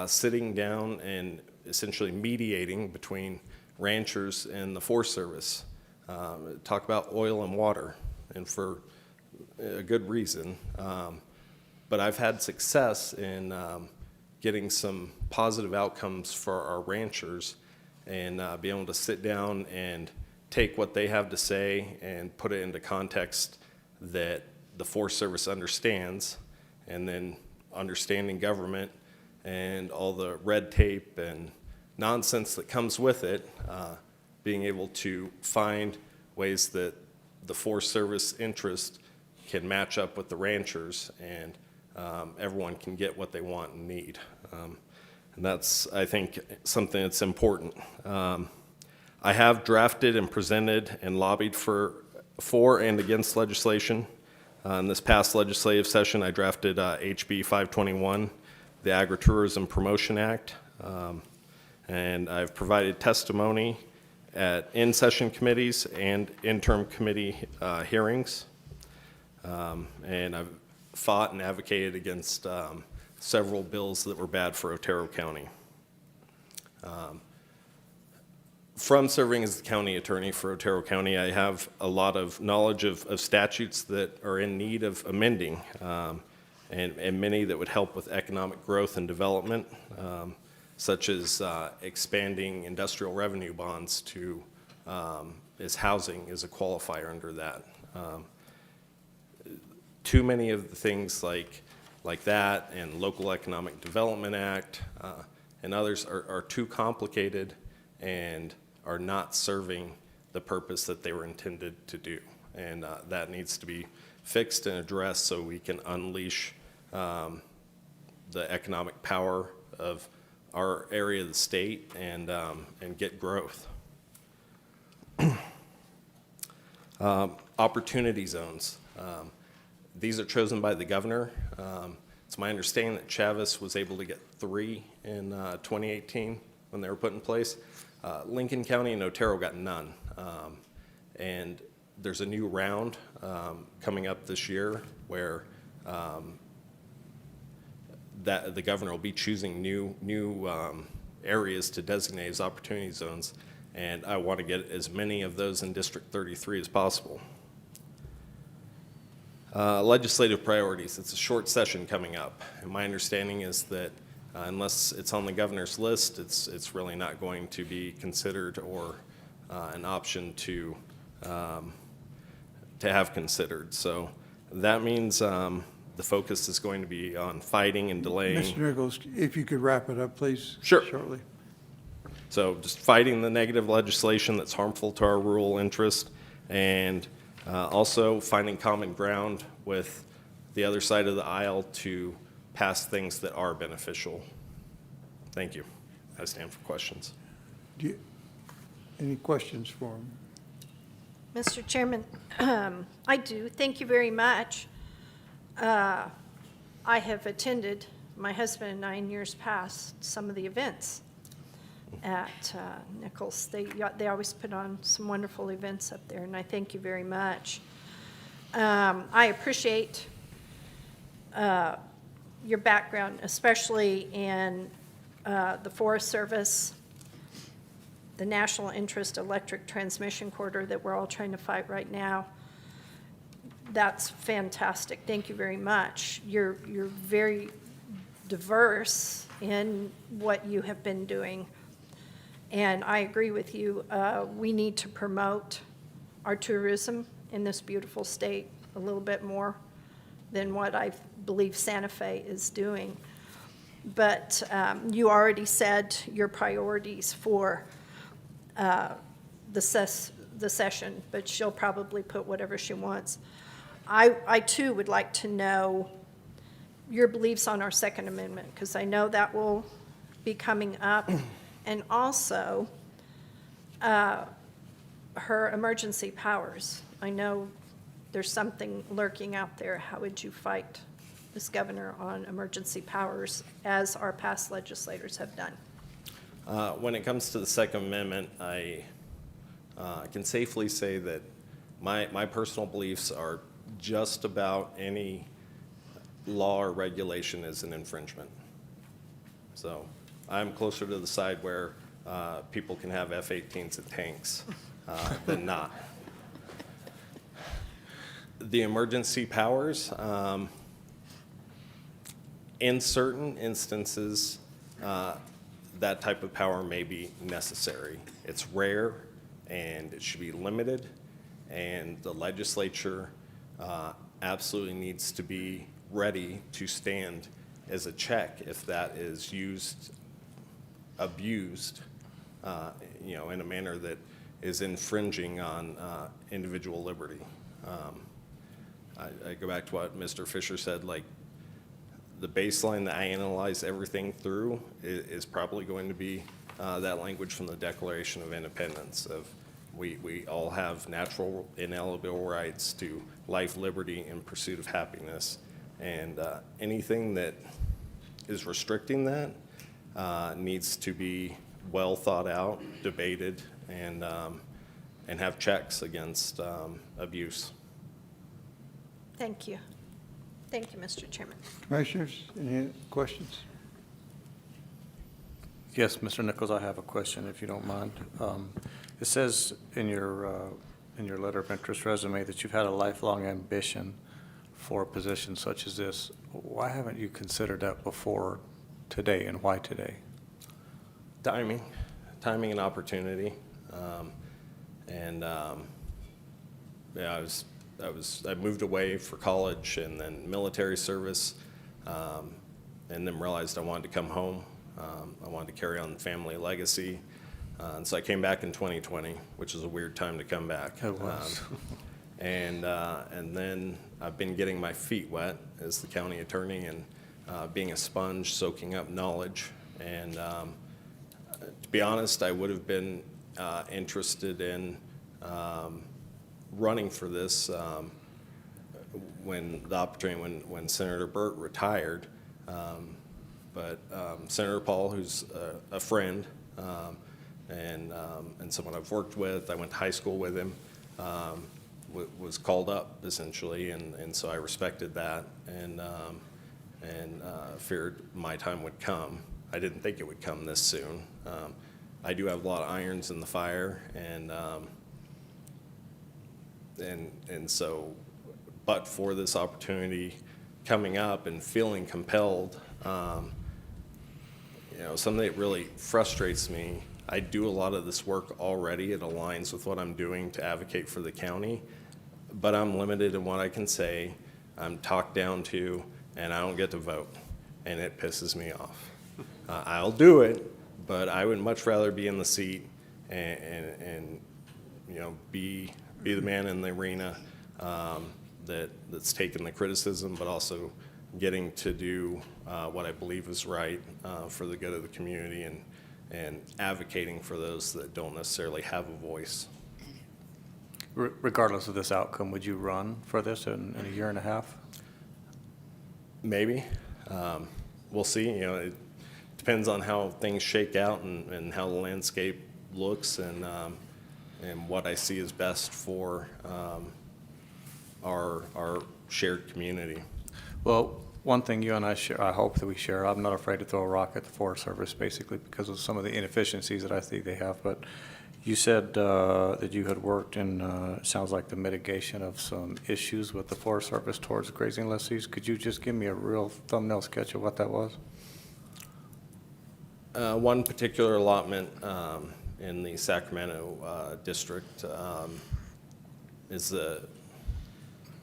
sitting down and essentially mediating between ranchers and the Forest Service. Talk about oil and water, and for a good reason. But I've had success in getting some positive outcomes for our ranchers and be able to sit down and take what they have to say and put it into context that the Forest Service understands, and then understanding government and all the red tape and nonsense that comes with it, being able to find ways that the Forest Service interest can match up with the ranchers, and everyone can get what they want and need. And that's, I think, something that's important. I have drafted and presented and lobbied for and against legislation. In this past legislative session, I drafted HB 521, the Agritourism Promotion Act, and I've provided testimony at in-session committees and interim committee hearings. And I've fought and advocated against several bills that were bad for Otero County. From serving as the county attorney for Otero County, I have a lot of knowledge of statutes that are in need of amending, and many that would help with economic growth and development, such as expanding industrial revenue bonds to, as housing is a qualifier under that. Too many of the things like that and Local Economic Development Act and others are too complicated and are not serving the purpose that they were intended to do. And that needs to be fixed and addressed so we can unleash the economic power of our area of the state and get growth. Opportunity zones. These are chosen by the governor. It's my understanding that Chaves was able to get 3 in 2018 when they were put in place. Lincoln County and Otero got none. And there's a new round coming up this year where that the governor will be choosing new areas to designate as opportunity zones, and I want to get as many of those in District 33 as possible. Legislative priorities. It's a short session coming up, and my understanding is that unless it's on the governor's list, it's really not going to be considered or an option to have considered. So that means the focus is going to be on fighting and delaying. Mr. Nichols, if you could wrap it up, please. Sure. Shortly. So just fighting the negative legislation that's harmful to our rural interest, and also finding common ground with the other side of the aisle to pass things that are beneficial. Thank you. I stand for questions. Any questions for him? Mr. Chairman, I do. Thank you very much. I have attended, my husband and I, in years past, some of the events at Nichols. They always put on some wonderful events up there, and I thank you very much. I appreciate your background, especially in the Forest Service. the national interest electric transmission corridor that we're all trying to fight right now. That's fantastic. Thank you very much. You're very diverse in what you have been doing. And I agree with you. We need to promote our tourism in this beautiful state a little bit more than what I believe Santa Fe is doing. But you already said your priorities for the session, but she'll probably put whatever she wants. I too would like to know your beliefs on our Second Amendment, because I know that will be coming up. And also, her emergency powers. I know there's something lurking out there. How would you fight this governor on emergency powers, as our past legislators have done? When it comes to the Second Amendment, I can safely say that my personal beliefs are just about any law or regulation is an infringement. So I'm closer to the side where people can have F-18s and tanks than not. The emergency powers, in certain instances, that type of power may be necessary. It's rare and it should be limited, and the legislature absolutely needs to be ready to stand as a check if that is abused, in a manner that is infringing on individual liberty. I go back to what Mr. Fisher said, like, the baseline that I analyze everything through is probably going to be that language from the Declaration of Independence of we all have natural inalienable rights to life, liberty, and pursuit of happiness. And anything that is restricting that needs to be well thought out, debated, and have checks against abuse. Thank you. Thank you, Mr. Chairman. Commissioners, any questions? Yes, Mr. Nichols, I have a question, if you don't mind. It says in your letter of interest resume that you've had a lifelong ambition for a position such as this. Why haven't you considered that before today, and why today? Timing and opportunity. I moved away for college and then military service, and then realized I wanted to come home. I wanted to carry on the family legacy. And so I came back in 2020, which is a weird time to come back. It was. And then I've been getting my feet wet as the county attorney and being a sponge, soaking up knowledge. And to be honest, I would have been interested in running for this when Senator Burt retired. But Senator Paul, who's a friend and someone I've worked with, I went to high school with him, was called up essentially, and so I respected that and feared my time would come. I didn't think it would come this soon. I do have a lot of irons in the fire, and so, but for this opportunity coming up and feeling compelled, something that really frustrates me. I do a lot of this work already. It aligns with what I'm doing to advocate for the county, but I'm limited in what I can say. I'm talked down to, and I don't get to vote, and it pisses me off. I'll do it, but I would much rather be in the seat and be the man in the arena that's taking the criticism, but also getting to do what I believe is right for the good of the community and advocating for those that don't necessarily have a voice. Regardless of this outcome, would you run for this in a year and a half? Maybe. We'll see. It depends on how things shake out and how the landscape looks and what I see is best for our shared community. Well, one thing you and I share, I hope that we share, I'm not afraid to throw a rock at the Forest Service, basically because of some of the inefficiencies that I think they have. But you said that you had worked in, sounds like the mitigation of some issues with the Forest Service towards grazing lessees. Could you just give me a real thumbnail sketch of what that was? One particular allotment in the Sacramento district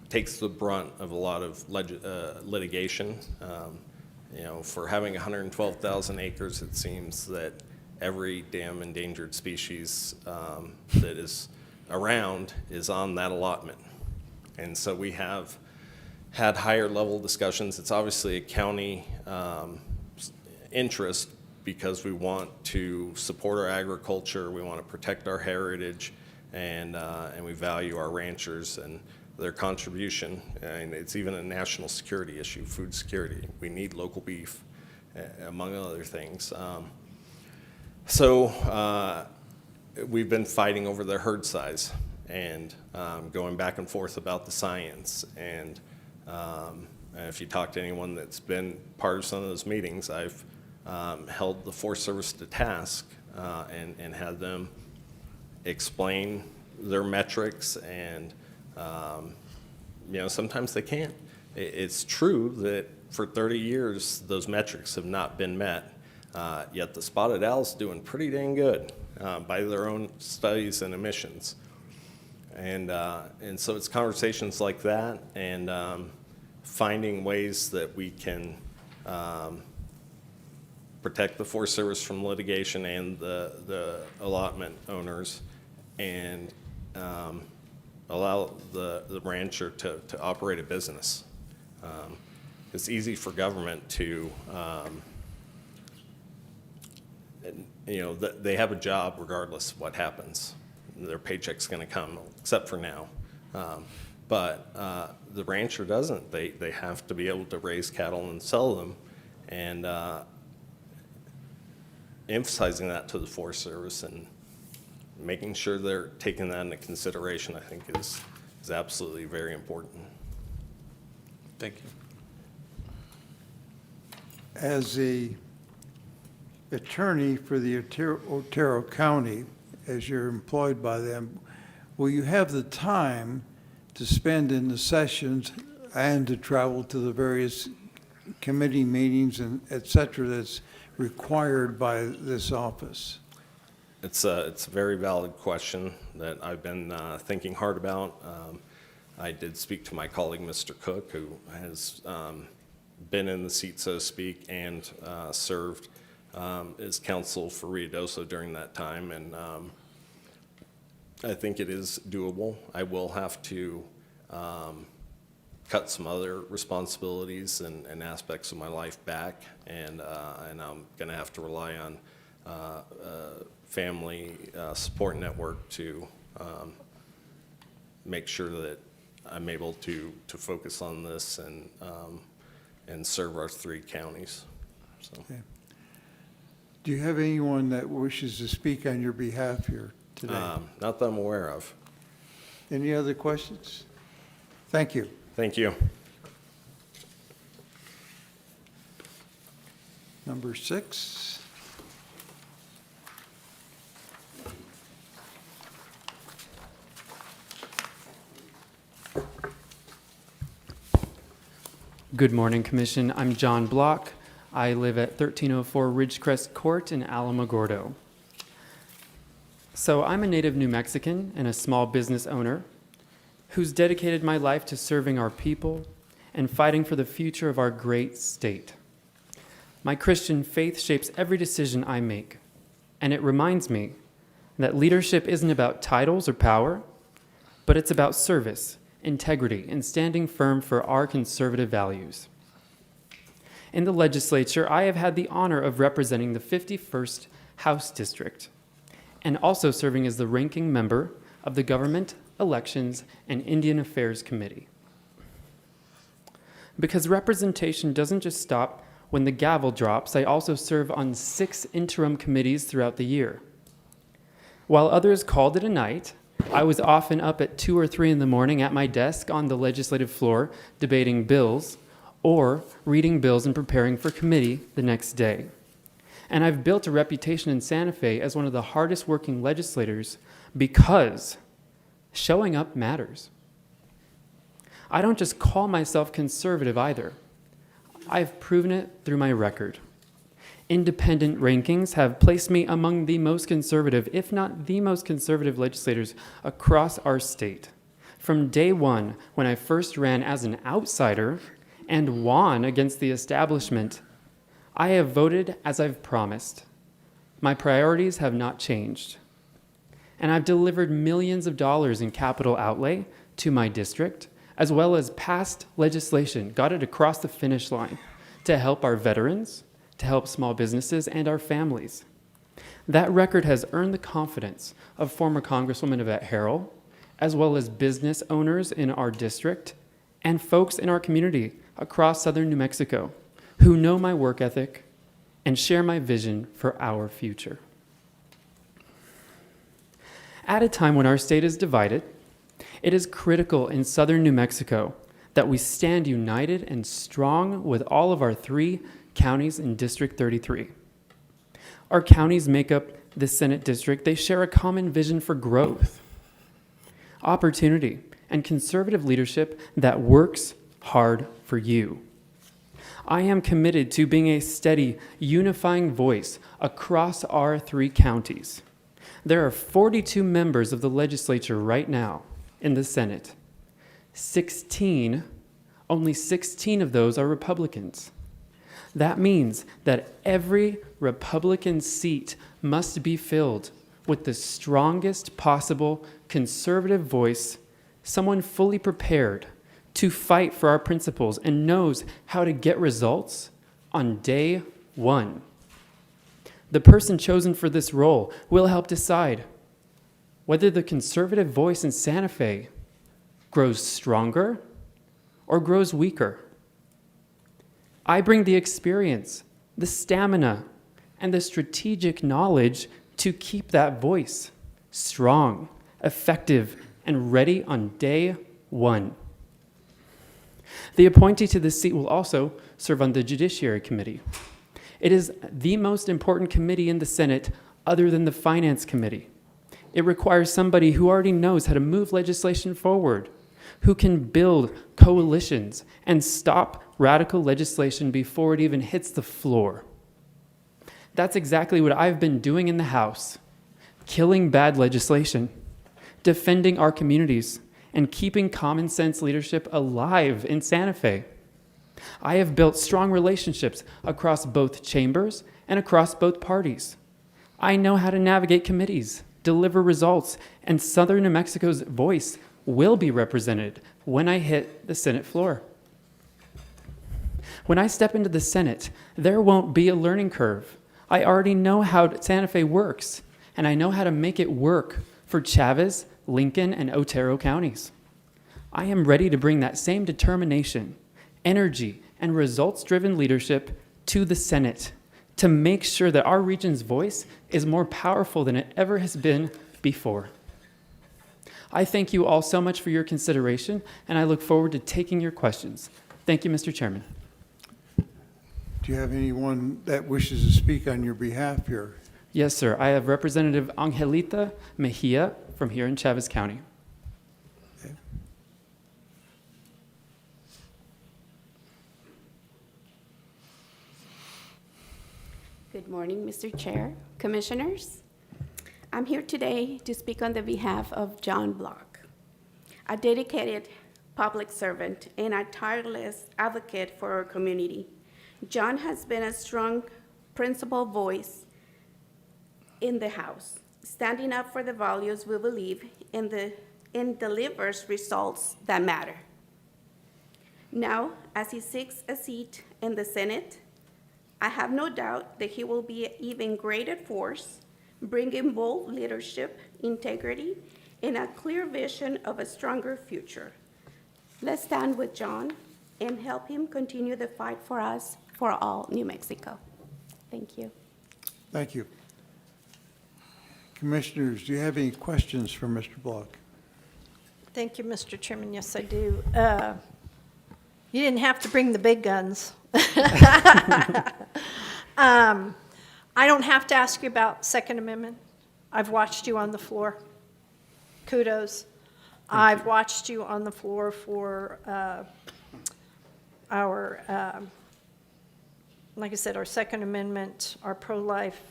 takes the brunt of a lot of litigation. For having 112,000 acres, it seems that every damn endangered species that is around is on that allotment. And so we have had higher level discussions. It's obviously a county interest because we want to support our agriculture, we want to protect our heritage, and we value our ranchers and their contribution. And it's even a national security issue, food security. We need local beef, among other things. So we've been fighting over the herd size and going back and forth about the science. And if you talk to anyone that's been part of some of those meetings, I've held the Forest Service to task and had them explain their metrics, and sometimes they can't. It's true that for 30 years those metrics have not been met, yet the spotted owl's doing pretty dang good by their own studies and emissions. And so it's conversations like that and finding ways that we can protect the Forest Service from litigation and the allotment owners, and allow the rancher to operate a business. It's easy for government to, they have a job regardless of what happens. Their paycheck's going to come, except for now. But the rancher doesn't. They have to be able to raise cattle and sell them, and emphasizing that to the Forest Service and making sure they're taking that into consideration, I think, is absolutely very important. Thank you. As the attorney for the Otero County, as you're employed by them, will you have the time to spend in the sessions and to travel to the various committee meetings and et cetera that's required by this office? It's a very valid question that I've been thinking hard about. I did speak to my colleague, Mr. Cook, who has been in the seat, so to speak, and served as counsel for Ruidoso during that time. And I think it is doable. I will have to cut some other responsibilities and aspects of my life back, and I'm going to have to rely on family support network to make sure that I'm able to focus on this and serve our 3 counties. So. Okay. Do you have anyone that wishes to speak on your behalf here today? Not that I'm aware of. Any other questions? Thank you. Thank you. Number 6. Good morning, Commission. I'm John Block. I live at 1304 Ridgecrest Court in Alamogordo. So I'm a native New Mexican and a small business owner who's dedicated my life to serving our people and fighting for the future of our great state. My Christian faith shapes every decision I make, and it reminds me that leadership isn't about titles or power, but it's about service, integrity, and standing firm for our conservative values. In the legislature, I have had the honor of representing the 51st House District and also serving as the ranking member of the Government, Elections, and Indian Affairs Committee. Because representation doesn't just stop when the gavel drops, I also serve on 6 interim committees throughout the year. While others called it a night, I was often up at 2 or 3 in the morning at my desk on the legislative floor debating bills, or reading bills and preparing for committee the next day. And I've built a reputation in Santa Fe as one of the hardest working legislators because showing up matters. I don't just call myself conservative either. I've proven it through my record. Independent rankings have placed me among the most conservative, if not the most conservative legislators across our state. From day one, when I first ran as an outsider and won against the establishment, I have voted as I've promised. My priorities have not changed. And I've delivered millions of dollars in capital outlay to my district, as well as passed legislation, got it across the finish line to help our veterans, to help small businesses and our families. That record has earned the confidence of former Congresswoman Yvette Harrell, as well as business owners in our district and folks in our community across southern New Mexico who know my work ethic and share my vision for our future. At a time when our state is divided, it is critical in southern New Mexico that we stand united and strong with all of our 3 counties in District 33. Our counties make up the Senate district. They share a common vision for growth, opportunity, and conservative leadership that works hard for you. I am committed to being a steady, unifying voice across our 3 counties. There are 42 members of the legislature right now in the Senate. Only 16 of those are Republicans. That means that every Republican seat must be filled with the strongest possible conservative voice, someone fully prepared to fight for our principles and knows how to get results on day one. The person chosen for this role will help decide whether the conservative voice in Santa Fe grows stronger or grows weaker. I bring the experience, the stamina, and the strategic knowledge to keep that voice strong, effective, and ready on day one. The appointee to this seat will also serve on the Judiciary Committee. It is the most important committee in the Senate other than the Finance Committee. It requires somebody who already knows how to move legislation forward, who can build coalitions and stop radical legislation before it even hits the floor. That's exactly what I've been doing in the House, killing bad legislation, defending our communities, and keeping common sense leadership alive in Santa Fe. I have built strong relationships across both chambers and across both parties. I know how to navigate committees, deliver results, and southern New Mexico's voice will be represented when I hit the Senate floor. When I step into the Senate, there won't be a learning curve. I already know how Santa Fe works, and I know how to make it work for Chaves, Lincoln, and Otero counties. I am ready to bring that same determination, energy, and results-driven leadership to the Senate to make sure that our region's voice is more powerful than it ever has been before. I thank you all so much for your consideration, and I look forward to taking your questions. Thank you, Mr. Chairman. Do you have anyone that wishes to speak on your behalf here? Yes, sir. I have Representative Angelita Mejia from here in Chaves County. Okay. Good morning, Mr. Chair, Commissioners. I'm here today to speak on the behalf of John Block, a dedicated public servant and a tireless advocate for our community. John has been a strong principled voice in the House, standing up for the values we believe in and delivers results that matter. Now, as he seeks a seat in the Senate, I have no doubt that he will be an even greater force, bringing bold leadership, integrity, and a clear vision of a stronger future. Let's stand with John and help him continue the fight for us, for all New Mexico. Thank you. Thank you. Commissioners, do you have any questions for Mr. Block? Thank you, Mr. Chairman. Yes, I do. You didn't have to bring the big guns. I don't have to ask you about Second Amendment. I've watched you on the floor. Kudos. I've watched you on the floor for our, like I said, our Second Amendment, our pro-life,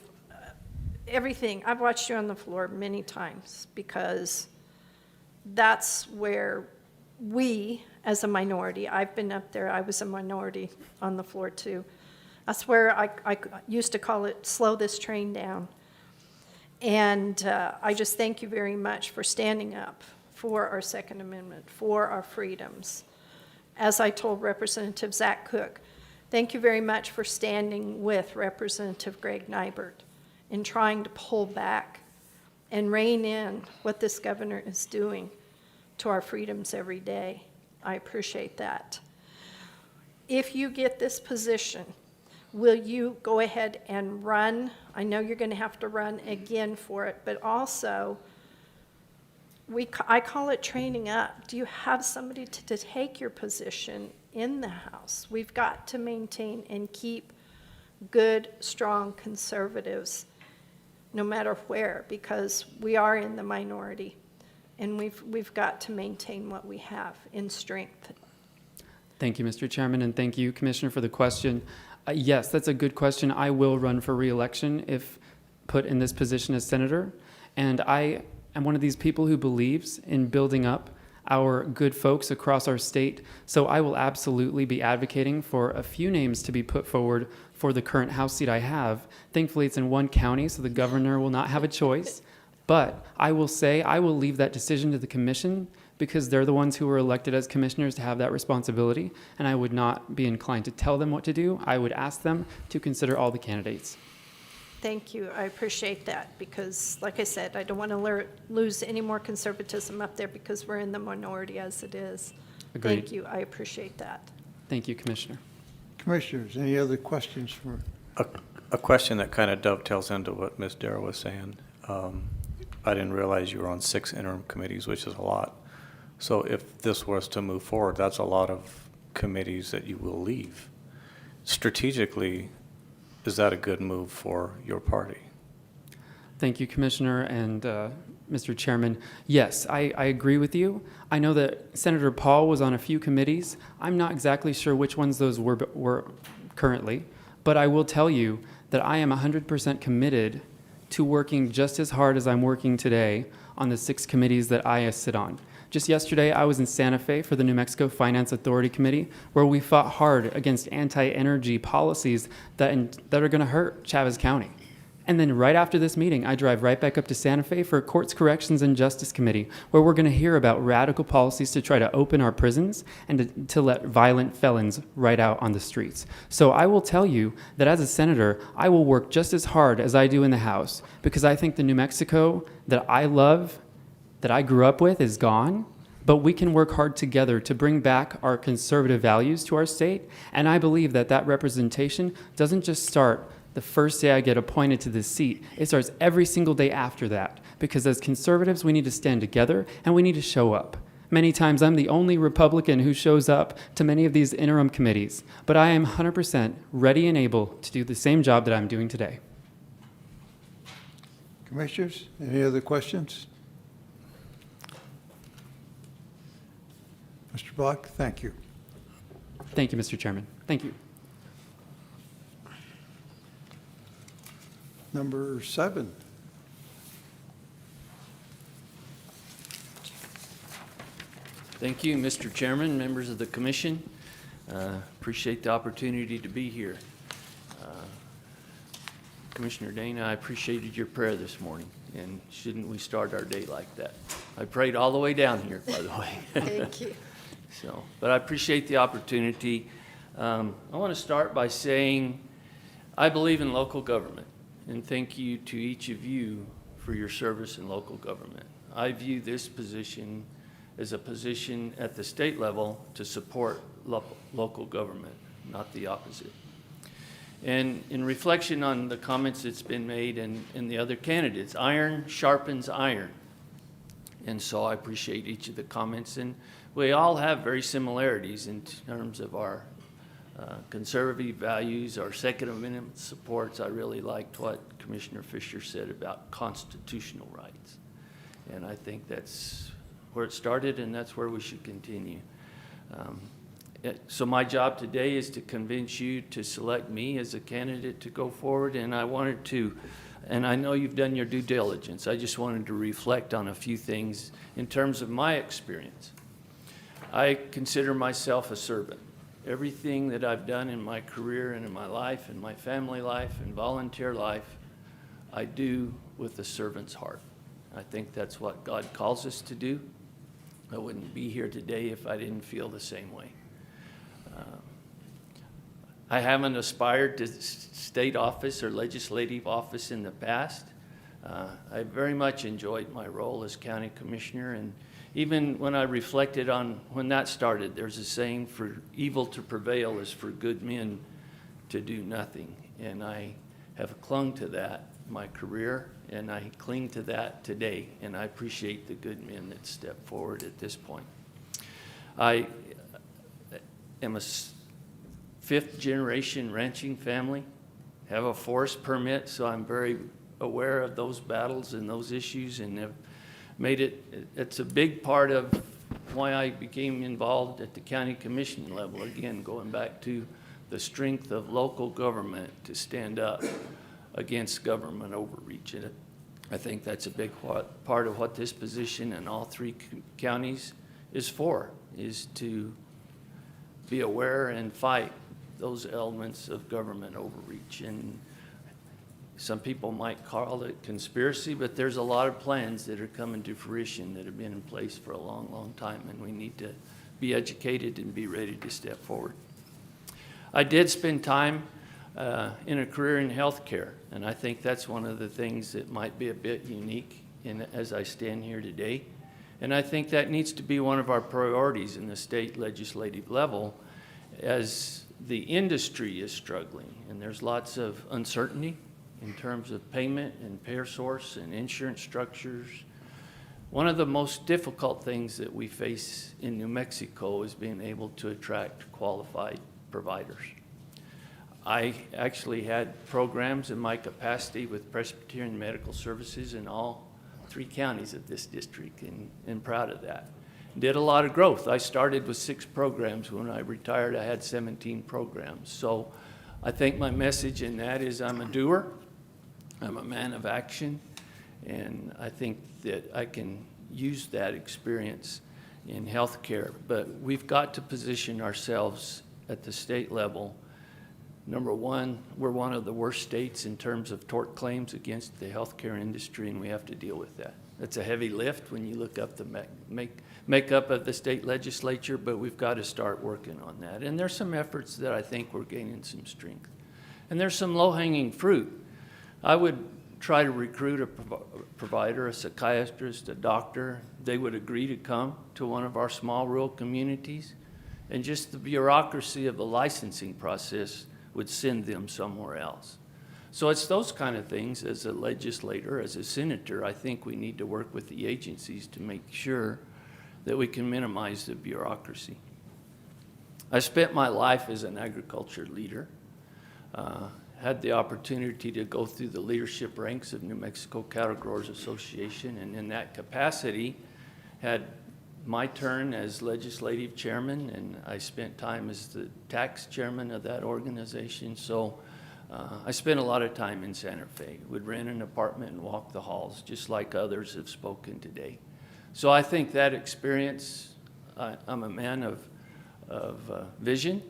everything. I've watched you on the floor many times because that's where we, as a minority, I've been up there, I was a minority on the floor too. That's where I used to call it slow this train down. And I just thank you very much for standing up for our Second Amendment, for our freedoms. As I told Representative Zach Cook, thank you very much for standing with Representative Greg Nybert in trying to pull back and rein in what this governor is doing to our freedoms every day. I appreciate that. If you get this position, will you go ahead and run? I know you're going to have to run again for it, but also, I call it training up. Do you have somebody to take your position in the House? We've got to maintain and keep good, strong conservatives no matter where, because we are in the minority, and we've got to maintain what we have in strength. Thank you, Mr. Chairman, and thank you, Commissioner, for the question. Yes, that's a good question. I will run for re-election if put in this position as senator, and I am one of these people who believes in building up our good folks across our state, so I will absolutely be advocating for a few names to be put forward for the current House seat I have. Thankfully, it's in one county, so the governor will not have a choice, but I will say I will leave that decision to the commission because they're the ones who were elected as commissioners to have that responsibility, and I would not be inclined to tell them what to do. I would ask them to consider all the candidates. Thank you. I appreciate that because, like I said, I don't want to lose any more conservatism up there because we're in the minority as it is. Agreed. Thank you. I appreciate that. Thank you, Commissioner. Commissioners, any other questions for? A question that kind of dovetails into what Ms. Darrow was saying. I didn't realize you were on 6 interim committees, which is a lot. So if this was to move forward, that's a lot of committees that you will leave. Strategically, is that a good move for your party? Thank you, Commissioner and Mr. Chairman. Yes, I agree with you. I know that Senator Paul was on a few committees. I'm not exactly sure which ones those were currently, but I will tell you that I am 100% committed to working just as hard as I'm working today on the 6 committees that I sit on. Just yesterday, I was in Santa Fe for the New Mexico Finance Authority Committee, where we fought hard against anti-energy policies that are going to hurt Chaves County. And then right after this meeting, I drive right back up to Santa Fe for Courts, Corrections, and Justice Committee, where we're going to hear about radical policies to try to open our prisons and to let violent felons right out on the streets. So I will tell you that as a senator, I will work just as hard as I do in the House, because I think the New Mexico that I love, that I grew up with, is gone. But we can work hard together to bring back our conservative values to our state. And I believe that that representation doesn't just start the first day I get appointed to this seat. It starts every single day after that. Because as conservatives, we need to stand together and we need to show up. Many times I'm the only Republican who shows up to many of these interim committees. But I am 100% ready and able to do the same job that I'm doing today. Commissioners, any other questions? Mr. Block, thank you. Thank you, Mr. Chairman. Thank you. Number 7. Thank you, Mr. Chairman, members of the commission. Appreciate the opportunity to be here. Commissioner Dana, I appreciated your prayer this morning, and shouldn't we start our day like that? I prayed all the way down here, by the way. Thank you. But I appreciate the opportunity. I want to start by saying I believe in local government, and thank you to each of you for your service in local government. I view this position as a position at the state level to support local government, not the opposite. And in reflection on the comments that's been made and the other candidates, iron sharpens iron. And so I appreciate each of the comments. And we all have very similarities in terms of our conservative values, our Second Amendment supports. I really liked what Commissioner Fisher said about constitutional rights. And I think that's where it started, and that's where we should continue. So my job today is to convince you to select me as a candidate to go forward, and I wanted to, and I know you've done your due diligence, I just wanted to reflect on a few things in terms of my experience. I consider myself a servant. Everything that I've done in my career and in my life and my family life and volunteer life, I do with a servant's heart. I think that's what God calls us to do. I wouldn't be here today if I didn't feel the same way. I haven't aspired to state office or legislative office in the past. I very much enjoyed my role as county commissioner, and even when I reflected on when that started, there's a saying, for evil to prevail is for good men to do nothing. And I have clung to that my career, and I cling to that today, and I appreciate the good men that step forward at this point. I am a fifth generation ranching family, have a forest permit, so I'm very aware of those battles and those issues, and have made it's a big part of why I became involved at the county commission level. Again, going back to the strength of local government to stand up against government overreach. And I think that's a big part of what this position in all three counties is for, is to be aware and fight those elements of government overreach. And some people might call it conspiracy, but there's a lot of plans that are coming to fruition that have been in place for a long, long time, and we need to be educated and be ready to step forward. I did spend time in a career in healthcare, and I think that's one of the things that might be a bit unique as I stand here today. And I think that needs to be one of our priorities in the state legislative level as the industry is struggling, and there's lots of uncertainty in terms of payment and payer source and insurance structures. One of the most difficult things that we face in New Mexico is being able to attract qualified providers. I actually had programs in my capacity with Presbyterian Medical Services in all three counties of this district, and proud of that. Did a lot of growth. I started with 6 programs. When I retired, I had 17 programs. So I think my message in that is I'm a doer, I'm a man of action, and I think that I can use that experience in healthcare. But we've got to position ourselves at the state level. Number one, we're one of the worst states in terms of tort claims against the healthcare industry, and we have to deal with that. It's a heavy lift when you look up the makeup of the state legislature, but we've got to start working on that. And there's some efforts that I think we're gaining some strength. And there's some low-hanging fruit. I would try to recruit a provider, a psychiatrist, a doctor. They would agree to come to one of our small rural communities, and just the bureaucracy of the licensing process would send them somewhere else. So it's those kind of things as a legislator, as a senator, I think we need to work with the agencies to make sure that we can minimize the bureaucracy. I spent my life as an agriculture leader, had the opportunity to go through the leadership ranks of New Mexico Cattle Growers Association, and in that capacity had my turn as legislative chairman, and I spent time as the tax chairman of that organization. So I spent a lot of time in Santa Fe. Would rent an apartment and walk the halls, just like others have spoken today. So I think that experience, I'm a man of vision,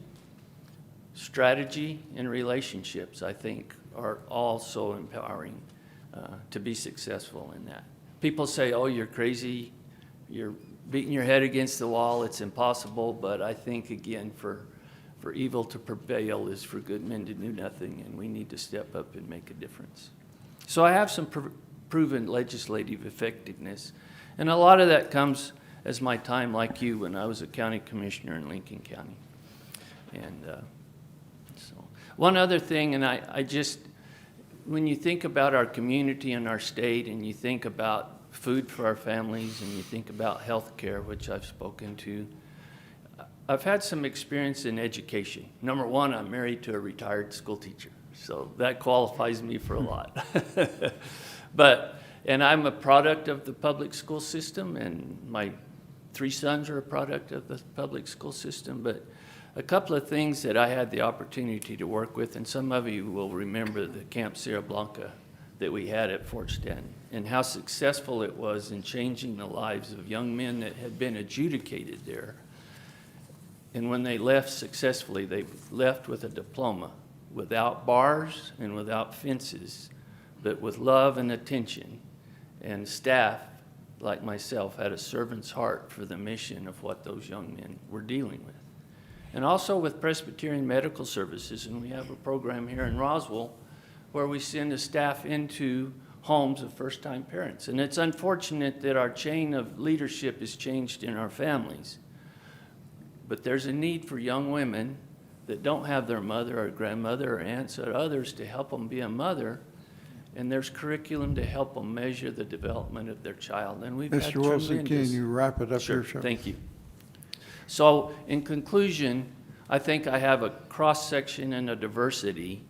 strategy, and relationships, I think, are all so empowering to be successful in that. People say, oh, you're crazy, you're beating your head against the wall, it's impossible, but I think, again, for evil to prevail is for good men to do nothing, and we need to step up and make a difference. So I have some proven legislative effectiveness, and a lot of that comes as my time like you when I was a county commissioner in Lincoln County. And so one other thing, and I just, when you think about our community and our state, and you think about food for our families, and you think about health care, which I've spoken to. I've had some experience in education. Number one, I'm married to a retired school teacher, so that qualifies me for a lot. And I'm a product of the public school system, and my 3 sons are a product of the public school system. But a couple of things that I had the opportunity to work with, and some of you will remember the Camp Sierra Blanca that we had at Fort Stanton, and how successful it was in changing the lives of young men that had been adjudicated there. And when they left successfully, they left with a diploma, without bars and without fences, but with love and attention. And staff, like myself, had a servant's heart for the mission of what those young men were dealing with. And also with Presbyterian Medical Services, and we have a program here in Roswell where we send a staff into homes of first-time parents. And it's unfortunate that our chain of leadership has changed in our families. But there's a need for young women that don't have their mother or grandmother or aunts or others to help them be a mother. And there's curriculum to help them measure the development of their child. And we've had Mr. Wilson, can tremendous- you wrap it up Sure, here, sir? thank you. So in conclusion, I think I have a cross-section and a diversity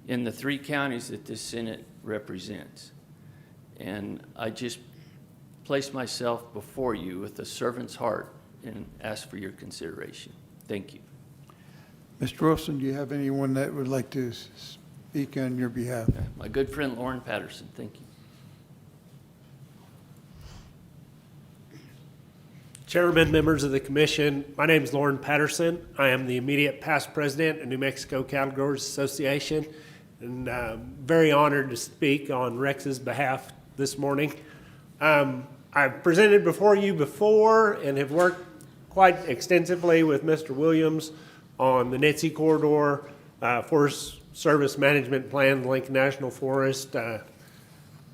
in the 3 counties that this Senate represents. And I just place myself before you with a servant's heart and ask for your consideration. Thank you. Mr. Wilson, do you have anyone that would like to speak on your behalf? My good friend Lauren Patterson, thank you. Chairman, members of the commission, my name is Lauren Patterson. I am the immediate past president of New Mexico Cattle Growers Association, and very honored to speak on Rex's behalf this morning. I've presented before you before and have worked quite extensively with Mr. Williams on the NITSE corridor, Forest Service Management Plan, the Lincoln National Forest,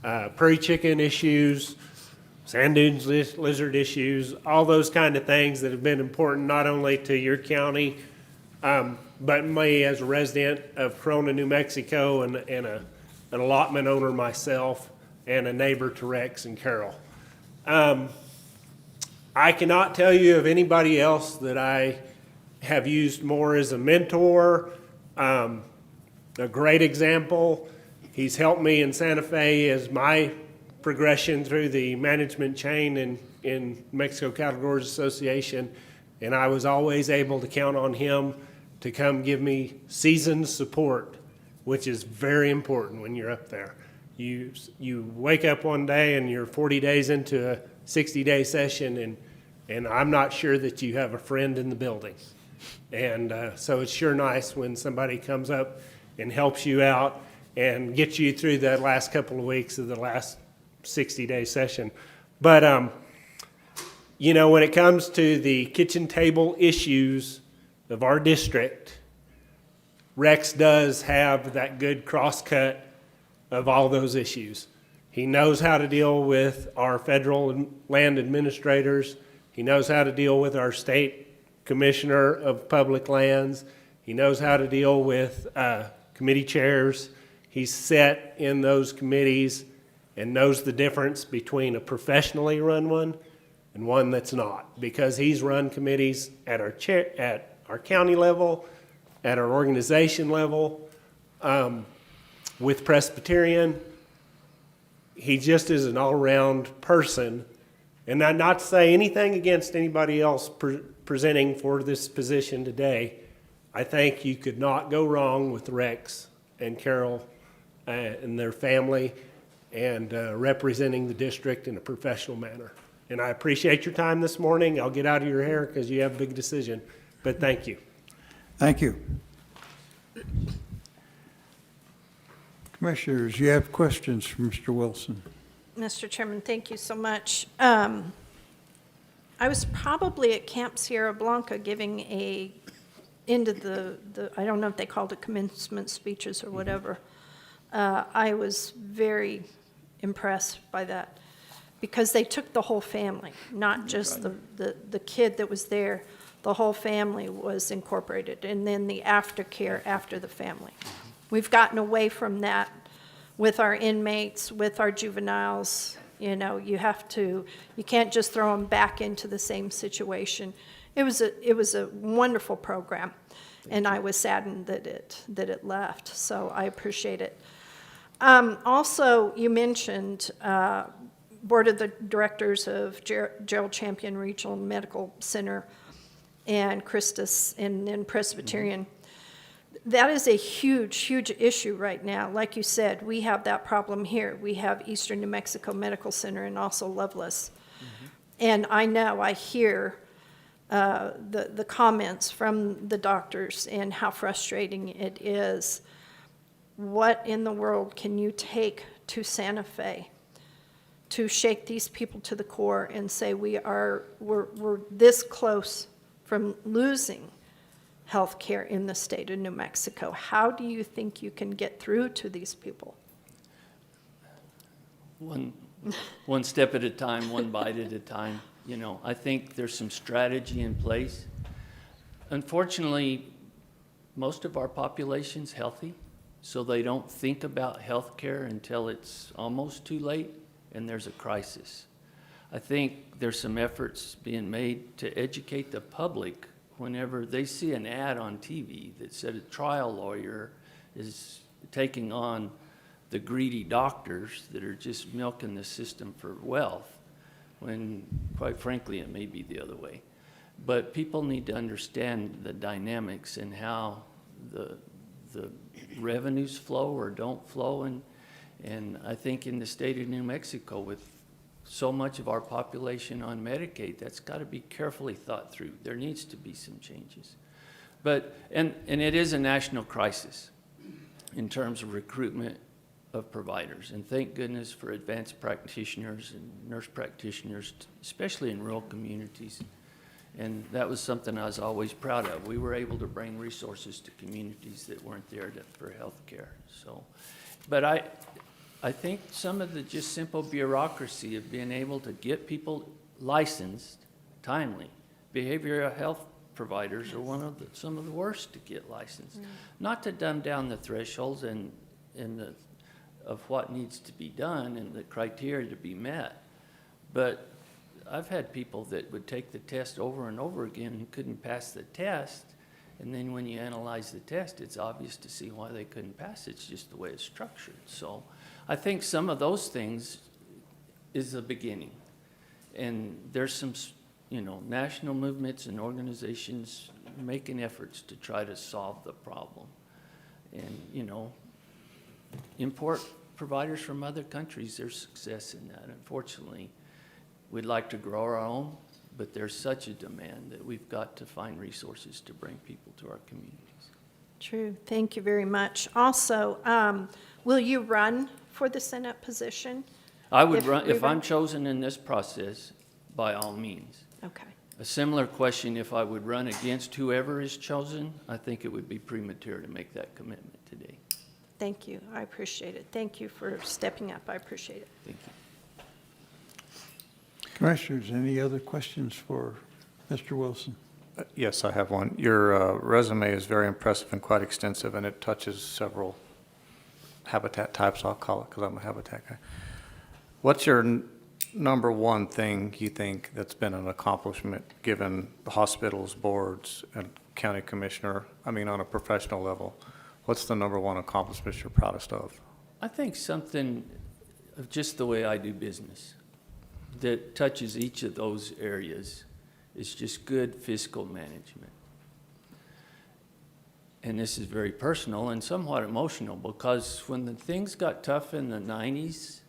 prairie chicken issues, sand dunes lizard issues, all those kind of things that have been important not only to your county, but me as a resident of Corona, New Mexico, and an allotment owner myself, and a neighbor to Rex and Carol. I cannot tell you of anybody else that I have used more as a mentor, a great example. He's helped me in Santa Fe as my progression through the management chain in Mexico Cattle Growers Association, and I was always able to count on him to come give me seasoned support, which is very important when you're up there. You wake up one day and you're 40 days into a 60-day session, and I'm not sure that you have a friend in the building. And so it's sure nice when somebody comes up and helps you out and gets you through that last couple of weeks of the last 60-day session. But, you know, when it comes to the kitchen table issues of our district, Rex does have that good cross-cut of all those issues. He knows how to deal with our federal land administrators. He knows how to deal with our state commissioner of public lands. He knows how to deal with committee chairs. He's set in those committees and knows the difference between a professionally run one and one that's not, because he's run committees at our county level, at our organization level, with Presbyterian. He just is an all-around person, and not to say anything against anybody else presenting for this position today. I think you could not go wrong with Rex and Carol and their family and representing the district in a professional manner. And I appreciate your time this morning. I'll get out of your hair because you have a big decision, but thank you. Thank you. Commissioners, you have questions for Mr. Wilson? Mr. Chairman, thank you so much. I was probably at Camp Sierra Blanca giving into the I don't know if they called it commencement speeches or whatever. I was very impressed by that because they took the whole family, not just the kid that was there. The whole family was incorporated, and then the aftercare after the family. We've gotten away from that with our inmates, with our juveniles, You know, you can't just throw them back into the same situation. It was a wonderful program, and I was saddened that it left, so I appreciate it. Also, you mentioned Board of the Directors of Gerald Champion Regional Medical Center and Christus and then Presbyterian. That is a huge, huge issue right now. Like you said, we have that problem here. We have Eastern New Mexico Medical Center and also Loveless. And I hear the comments from the doctors and how frustrating it is. What in the world can you take to Santa Fe to shake these people to the core and say we're this close from losing health care in the state of New Mexico? How do you think you can get through to these people? One step at a time, one bite at a time. You know, I think there's some strategy in place. Unfortunately, most of our population's healthy, so they don't think about health care until it's almost too late and there's a crisis. I think there's some efforts being made to educate the public whenever they see an ad on TV that said a trial lawyer is taking on the greedy doctors that are just milking the system for wealth, when quite frankly it may be the other way. But people need to understand the dynamics and how the revenues flow or don't flow, and I think in the state of New Mexico, with so much of our population on Medicaid, that's got to be carefully thought through. There needs to be some changes. But, and it is a national crisis in terms of recruitment of providers. And thank goodness for advanced practitioners and nurse practitioners, especially in rural communities. And that was something I was always proud of. We were able to bring resources to communities that weren't there for health care. So, but I think some of the just simple bureaucracy of being able to get people licensed timely. Behavioral health providers are some of the worst to get licensed. Not to dumb down the thresholds and of what needs to be done and the criteria to be met, but I've had people that would take the test over and over again and couldn't pass the test, and then when you analyze the test, it's obvious to see why they couldn't pass it. It's just the way it's structured. So I think some of those things is the beginning. And there's some, national movements and organizations making efforts to try to solve the problem. And, import providers from other countries, there's success in that. Unfortunately, we'd like to grow our own, but there's such a demand that we've got to find resources to bring people to our communities. True. Thank you very much. Also, will you run for the Senate position? I would run, if I'm chosen in this process, by all means. Okay. A similar question, if I would run against whoever is chosen, I think it would be premature to make that commitment today. Thank you. I appreciate it. Thank you for stepping up. I appreciate it. Thank you. Commissioners, any other questions for Mr. Wilson? Yes, I have one. Your resume is very impressive and quite extensive, and it touches several habitat types, I'll call it, because I'm a habitat guy. What's your number one thing you think that's been an accomplishment, given the hospitals, boards, and county commissioner, on a professional level? What's the number one accomplishment you're proudest of? I think something of just the way I do business that touches each of those areas is just good fiscal management. And this is very personal and somewhat emotional, because when the things got tough in the 90s,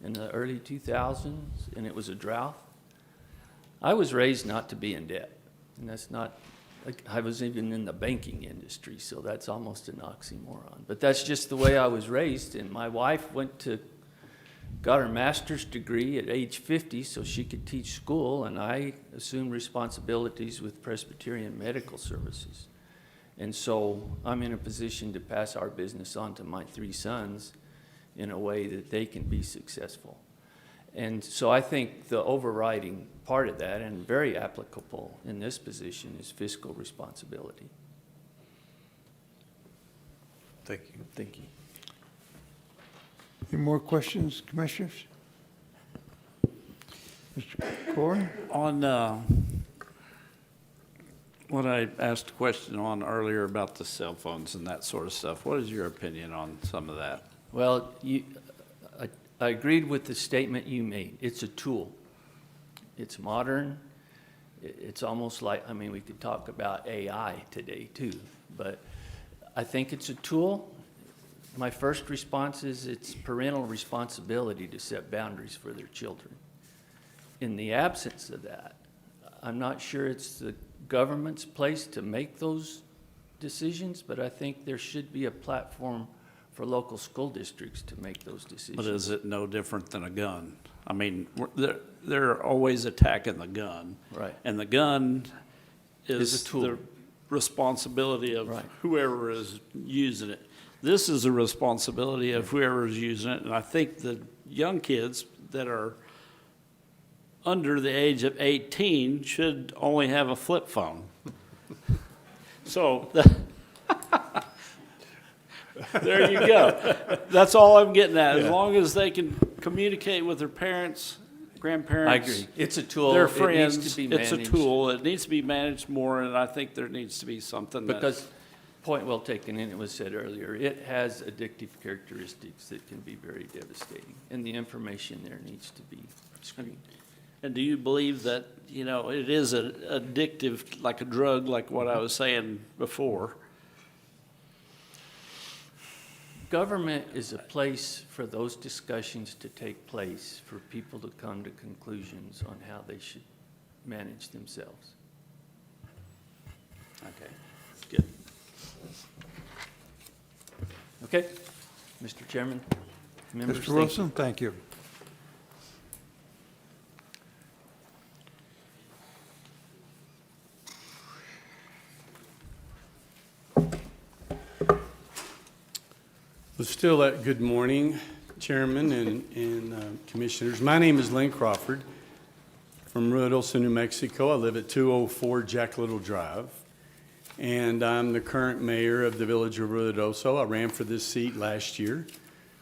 in the early 2000s, and it was a drought, I was raised not to be in debt. And that's not, I was even in the banking industry, so that's almost an oxymoron. But that's just the way I was raised, and my wife got her master's degree at age 50 so she could teach school, and I assumed responsibilities with Presbyterian Medical Services. And so I'm in a position to pass our business on to my 3 sons in a way that they can be successful. And so I think the overriding part of that, and very applicable in this position, is fiscal responsibility. Thank you. Thank you. Any more questions, commissioners? Mr. Corey? On what I asked a question on earlier about the cell phones and that sort of stuff, what is your opinion on some of that? Well, I agreed with the statement you made. It's a tool. It's modern. It's almost like, I mean, we could talk about AI today too, but I think it's a tool. My first response is it's parental responsibility to set boundaries for their children. In the absence of that, I'm not sure it's the government's place to make those decisions, but I think there should be a platform for local school districts to make those decisions. But is it no different than a gun? I mean, they're always attacking the gun. Right. And the gun Is is a tool. the responsibility of Right. whoever is using it. This is a responsibility of whoever is using it, and I think the young kids that are under the age of 18 should only have a flip phone. So, there you go. That's all I'm getting at. As Yeah. long as they can communicate with their parents, grandparents. I agree. It's a tool. Their It needs friends. to be It's a managed. tool. It needs to be managed more, and I think there needs to be something that. Because, point well taken, and it was said earlier, it has addictive characteristics that can be very devastating, and the information there needs to be screened. And do you believe that, you know, it is addictive, like a drug, like what I was saying before? Government is a place for those discussions to take place, for people to come to conclusions on how they should manage themselves. Okay, good. Okay? Mr. Chairman, members, thank Mr. you. Wilson, thank you. Well, still, good morning, Chairman and Commissioners. My name is Lynn Crawford from Ruidoso, New Mexico. I live at 204 Jack Little Drive, and I'm the current mayor of the village of Ruidoso. I ran for this seat last year,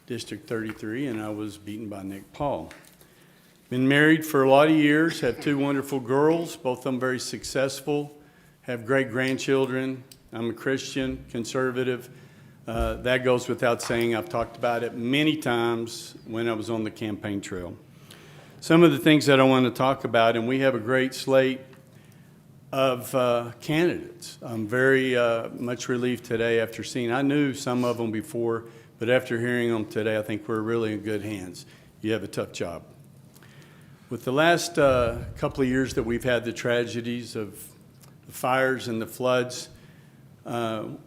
District 33, and I was beaten by Nick Paul. Been married for a lot of years, have two wonderful girls, both of them very successful, have great grandchildren. I'm a Christian, conservative. That goes without saying. I've talked about it many times when I was on the campaign trail. Some of the things that I want to talk about, and we have a great slate of candidates. I'm very much relieved today after seeing, I knew some of them before, but after hearing them today, I think we're really in good hands. You have a tough job. With the last couple of years that we've had the tragedies of the fires and the floods,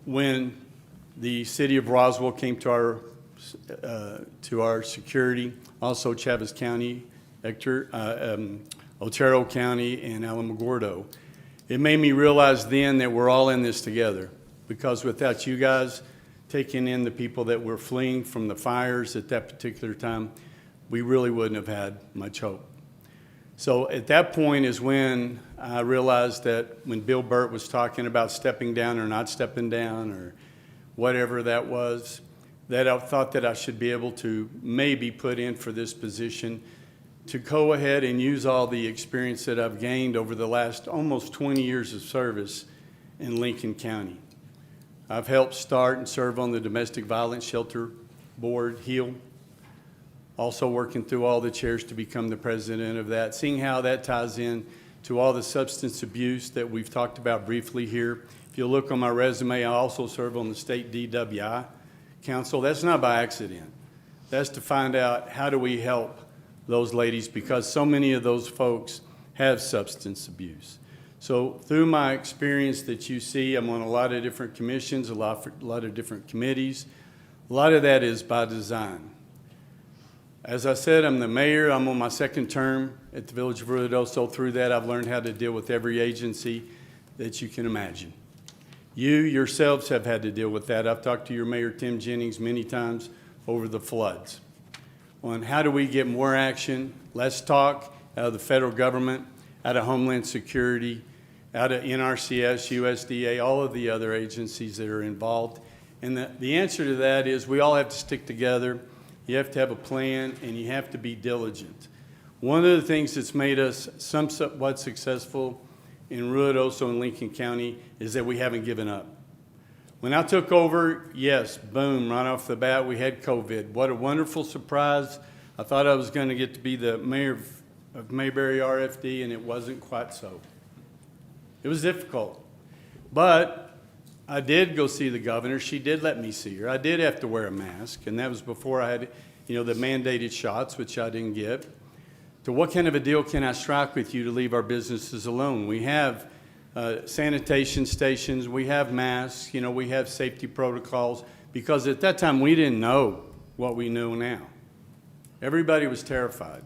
when the city of Roswell came to our security, also Chaves County, Otero County, and Alamogordo. It made me realize then that we're all in this together, because without you guys taking in the people that were fleeing from the fires at that particular time, we really wouldn't have had much hope. So at that point is when I realized that when Bill Burt was talking about stepping down or not stepping down or whatever that was, that I thought that I should be able to maybe put in for this position to go ahead and use all the experience that I've gained over the last almost 20 years of service in Lincoln County. I've helped start and serve on the Domestic Violence Shelter Board, HEAL, also working through all the chairs to become the president of that, seeing how that ties in to all the substance abuse that we've talked about briefly here. If you look on my resume, I also serve on the state DWI council. That's not by accident. That's to find out how do we help those ladies, because so many of those folks have substance abuse. So through my experience that you see, I'm on a lot of different commissions, a lot of different committees. A lot of that is by design. As I said, I'm the mayor. I'm on my second term at the Village of Ruidoso. Through that, I've learned how to deal with every agency that you can imagine. You yourselves have had to deal with that. I've talked to your mayor, Tim Jennings, many times over the floods. On how do we get more action, less talk out of the federal government, out of Homeland Security, out of NRCS, USDA, all of the other agencies that are involved. And the answer to that is we all have to stick together. You have to have a plan, and you have to be diligent. One of the things that's made us somewhat successful in Ruidoso and Lincoln County is that we haven't given up. When I took over, yes, boom, right off the bat, we had COVID. What a wonderful surprise. I thought I was going to get to be the mayor of Mayberry RFD, and it wasn't quite so. It was difficult. But I did go see the governor. She did let me see her. I did have to wear a mask, and that was before I had, the mandated shots, which I didn't get. So what kind of a deal can I strike with you to leave our businesses alone? We have sanitation stations, we have masks, we have safety protocols, because at that time we didn't know what we know now. Everybody was terrified.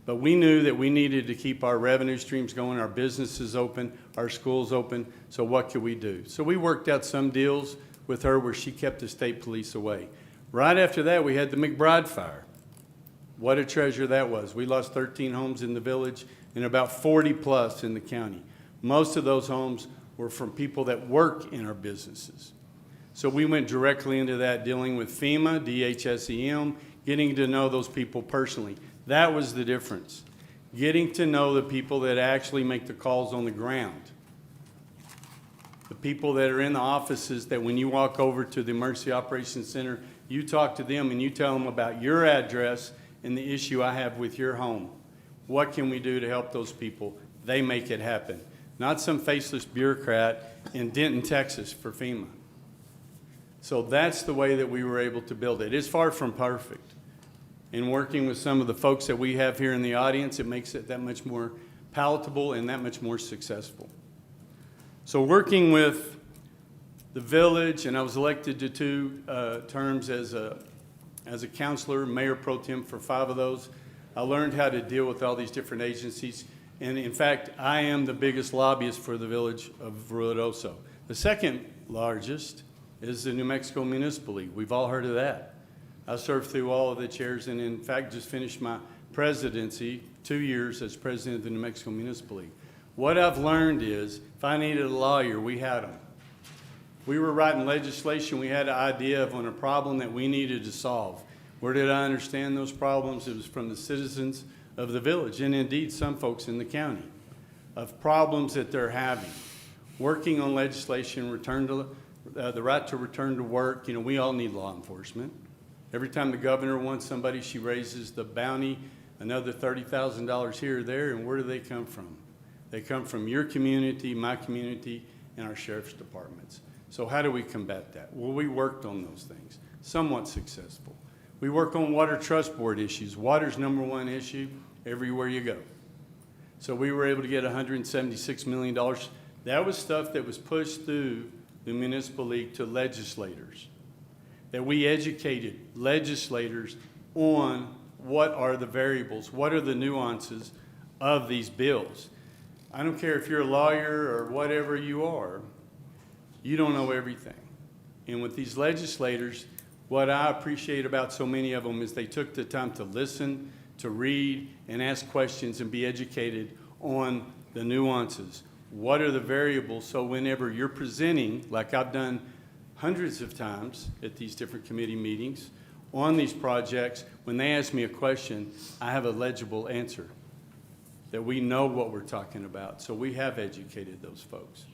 But we knew that we needed to keep our revenue streams going, our businesses open, our schools open, so what could we do? So we worked out some deals with her where she kept the state police away. Right after that, we had the McBride fire. What a treasure that was. We lost 13 homes in the village and about 40 plus in the county. Most of those homes were from people that work in our businesses. So we went directly into that, dealing with FEMA, DHSEM, getting to know those people personally. That was the difference. Getting to know the people that actually make the calls on the ground. The people that are in the offices that when you walk over to the Emergency Operations Center, you talk to them and you tell them about your address and the issue I have with your home. What can we do to help those people? They make it happen. Not some faceless bureaucrat in Denton, Texas for FEMA. So that's the way that we were able to build it. It's far from perfect. In working with some of the folks that we have here in the audience, it makes it that much more palatable and that much more successful. So working with the village, and I was elected to 2 terms as a counselor, mayor pro tem for 5 of those. I learned how to deal with all these different agencies. And in fact, I am the biggest lobbyist for the village of Ruidoso. The second largest is the New Mexico Municipal League. We've all heard of that. I served through all of the chairs and in fact just finished my presidency, 2 years as president of the New Mexico Municipal League. What I've learned is if I needed a lawyer, we had them. We were writing legislation, we had an idea of on a problem that we needed to solve. Where did I understand those problems? It was from the citizens of the village, and indeed some folks in the county, of problems that they're having. Working on legislation, the right to return to work, we all need law enforcement. Every time the governor wants somebody, she raises the bounty, another $30,000 here or there, and where do they come from? They come from your community, my community, and our sheriff's departments. So how do we combat that? Well, we worked on those things, somewhat successful. We work on water trust board issues. Water's #1 issue everywhere you go. So we were able to get $176 million. That was stuff that was pushed through the Municipal League to legislators, that we educated legislators on what are the variables, what are the nuances of these bills. I don't care if you're a lawyer or whatever you are, you don't know everything. And with these legislators, what I appreciate about so many of them is they took the time to listen, to read, and ask questions and be educated on the nuances. What are the variables? So whenever you're presenting, like I've done hundreds of times at these different committee meetings on these projects, when they ask me a question, I have a legible answer, that we know what we're talking about. So we have educated those folks.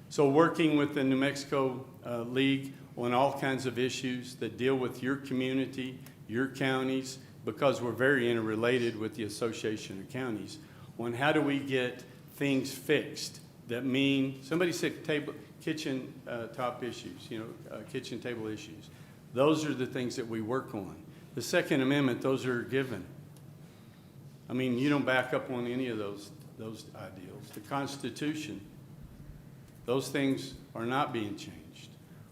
So working with the New Mexico League on all kinds of issues that deal with your community, your counties, because we're very interrelated with the Association of Counties, on how do we get things fixed that mean, somebody said kitchen top issues, kitchen table issues. Those are the things that we work on. The Second Amendment, those are given. I mean, you don't back up on any of those ideals. The Constitution, those things are not being changed.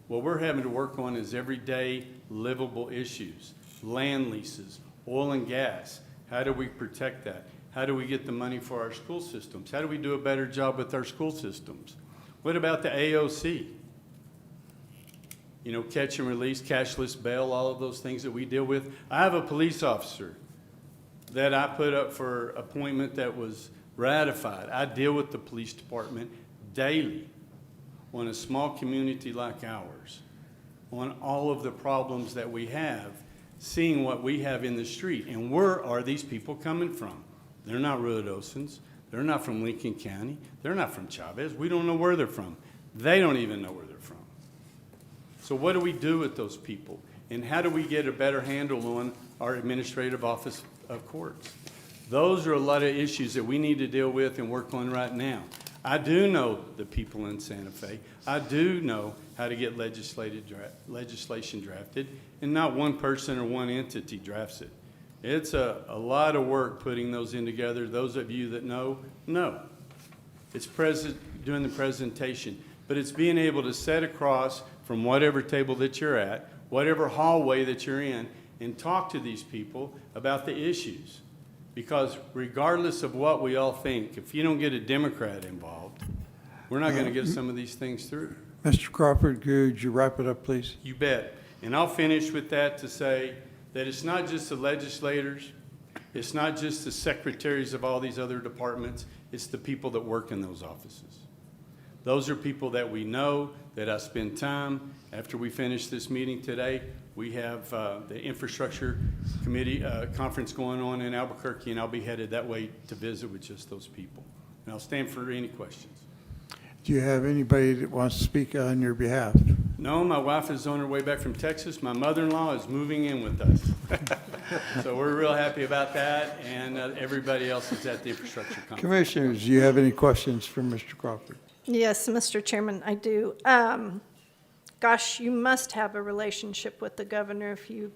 What we're having to work on is everyday livable issues, land leases, oil and gas. How do we protect that? How do we get the money for our school systems? How do we do a better job with our school systems? What about the AOC? Catch and release, cashless bail, all of those things that we deal with. I have a police officer that I put up for appointment that was ratified. I deal with the police department daily on a small community like ours, on all of the problems that we have, seeing what we have in the street. And where are these people coming from? They're not Rudosans. They're not from Lincoln County. They're not from Chaves. We don't know where they're from. They don't even know where they're from. So what do we do with those people? And how do we get a better handle on our administrative office of courts? Those are a lot of issues that we need to deal with and work on right now. I do know the people in Santa Fe. I do know how to get legislation drafted, and not one person or one entity drafts it. It's a lot of work putting those in together. Those of you that know. It's doing the presentation, but it's being able to sit across from whatever table that you're at, whatever hallway that you're in, and talk to these people about the issues. Because regardless of what we all think, if you don't get a Democrat involved, we're not going to get some of these things through. Mr. Crawford, could you wrap it up, please? You bet. And I'll finish with that to say that it's not just the legislators, it's not just the secretaries of all these other departments, it's the people that work in those offices. Those are people that we know, that I spend time. After we finish this meeting today, we have the Infrastructure Committee conference going on in Albuquerque, and I'll be headed that way to visit with just those people. And I'll stand for any questions. Do you have anybody that wants to speak on your behalf? No, my wife is on her way back from Texas. My mother-in-law is moving in with us. So we're real happy about that, and everybody else is at the Infrastructure Conference. Commissioners, do you have any questions for Mr. Crawford? Yes, Mr. Chairman, I do. Gosh, you must have a relationship with the governor if you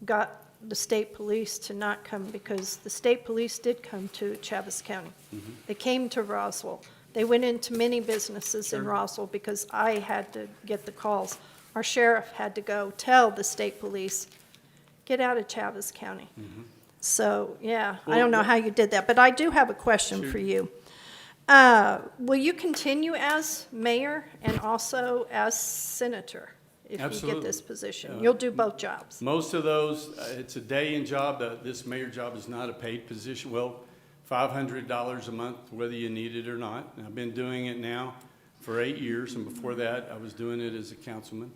got the state police to not come, because the state police did come to Chaves County. They came to Roswell. They went into many businesses in Roswell because I had to get the calls. Our sheriff had to go tell the state police, get out of Chaves County. So, yeah, I don't know how you did that, but I do have a question for you. Will you continue as mayor and also as senator if you get this position? You'll do both jobs. Most of those, it's a day-in job. This mayor job is not a paid position. Well, $500 a month, whether you need it or not. And I've been doing it now for 8 years, and before that, I was doing it as a councilman.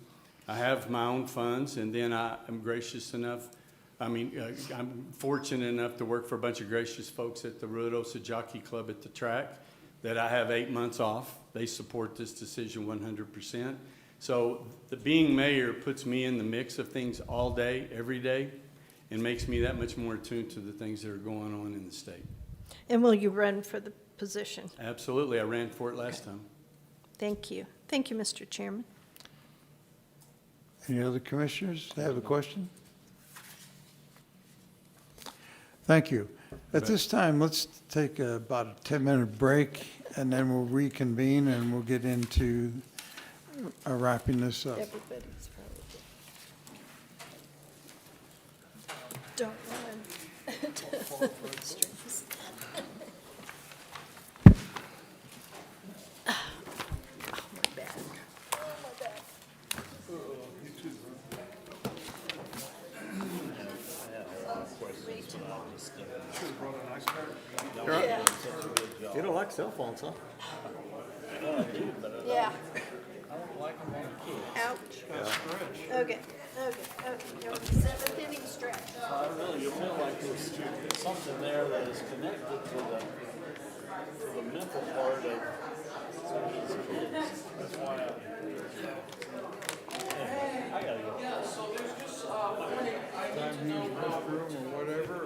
I have my own funds, and then I am gracious enough, I'm fortunate enough to work for a bunch of gracious folks at the Ruidoso Jockey Club at the track, that I have 8 months off. They support this decision 100%. So being mayor puts me in the mix of things all day, every day, and makes me that much more attuned to the things that are going on in the state. And will you run for the position? Absolutely. I ran for it last time. Thank you. Thank you, Mr. Chairman. Any other commissioners have a question? Thank you. At this time, let's take about a 10-minute break, and then we'll reconvene and we'll get into wrapping this up. Everybody's probably. Don't run. Strings. Oh, my bad. Oh, my bad. Yeah. You don't like cell phones, huh? Yeah. Ouch. Okay. You're on the 7th inning stretch. Really, you feel like there's something there that is connected to the mental part of these kids. That's why I gotta go. Time to use the restroom or whatever.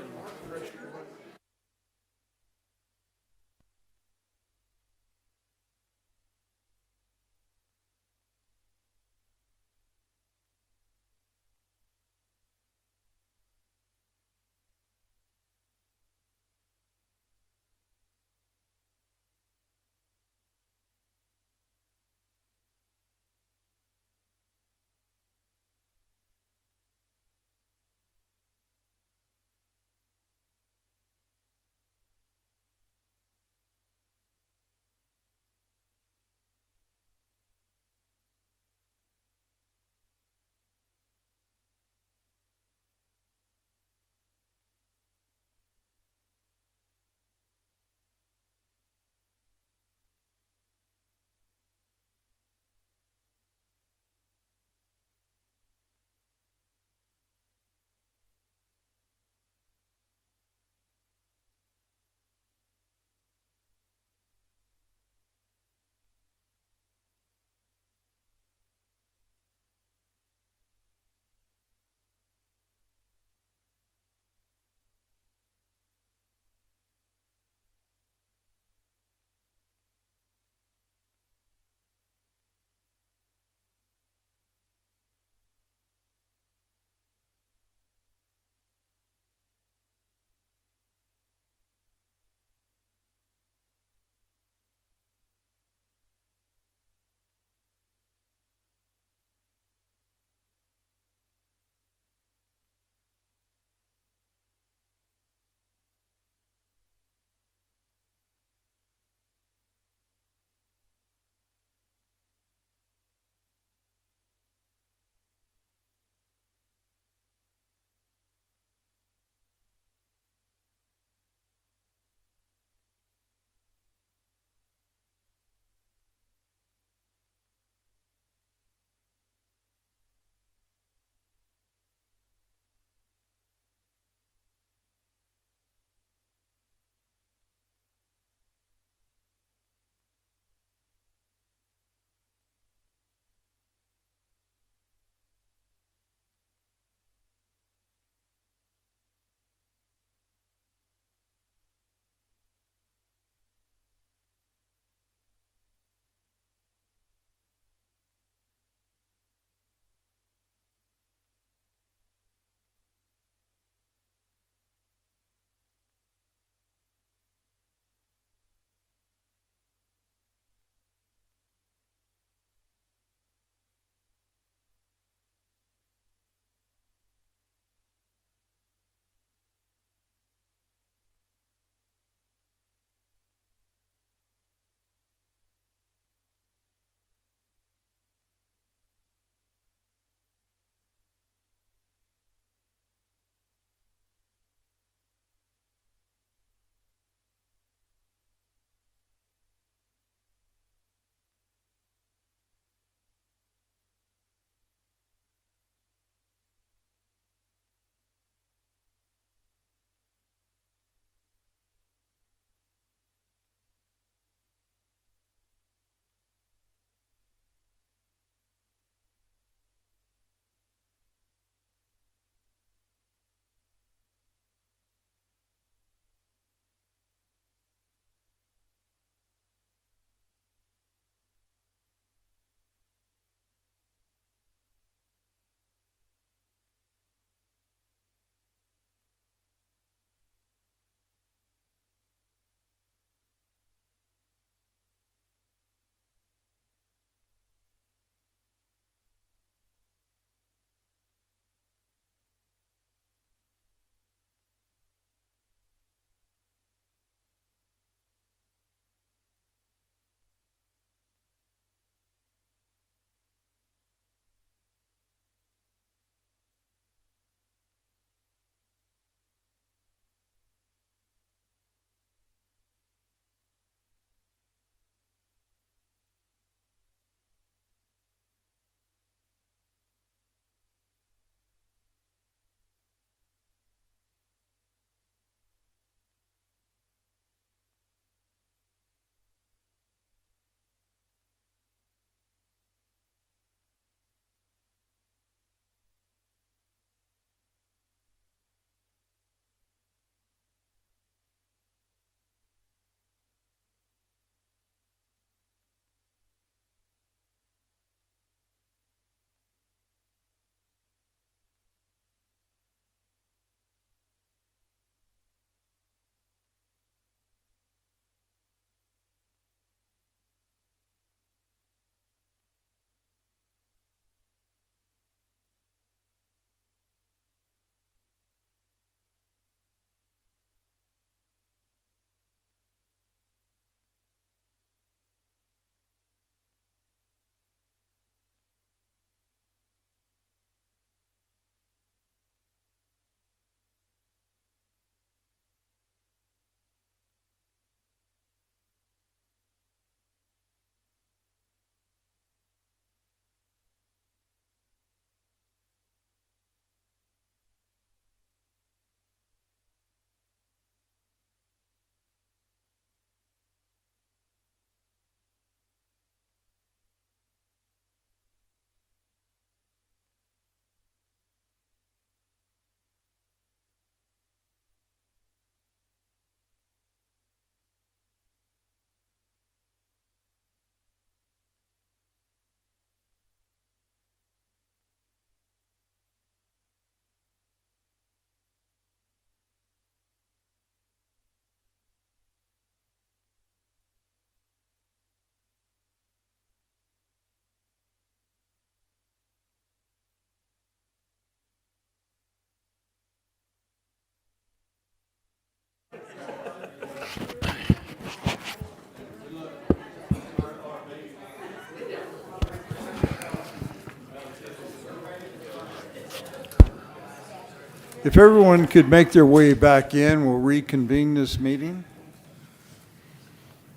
If everyone could make their way back in, we'll reconvene this meeting.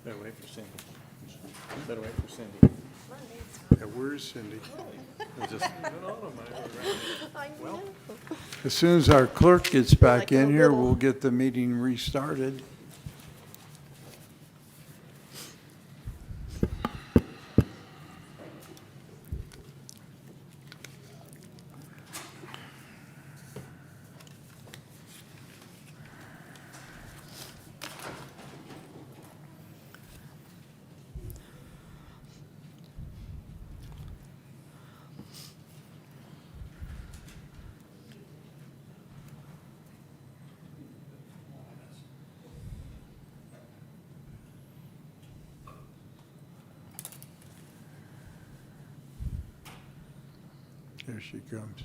Better wait for Cindy. Better wait for Cindy. Yeah, where's Cindy? We'll just- As soon as our clerk gets back in here, we'll get the meeting restarted. There she comes.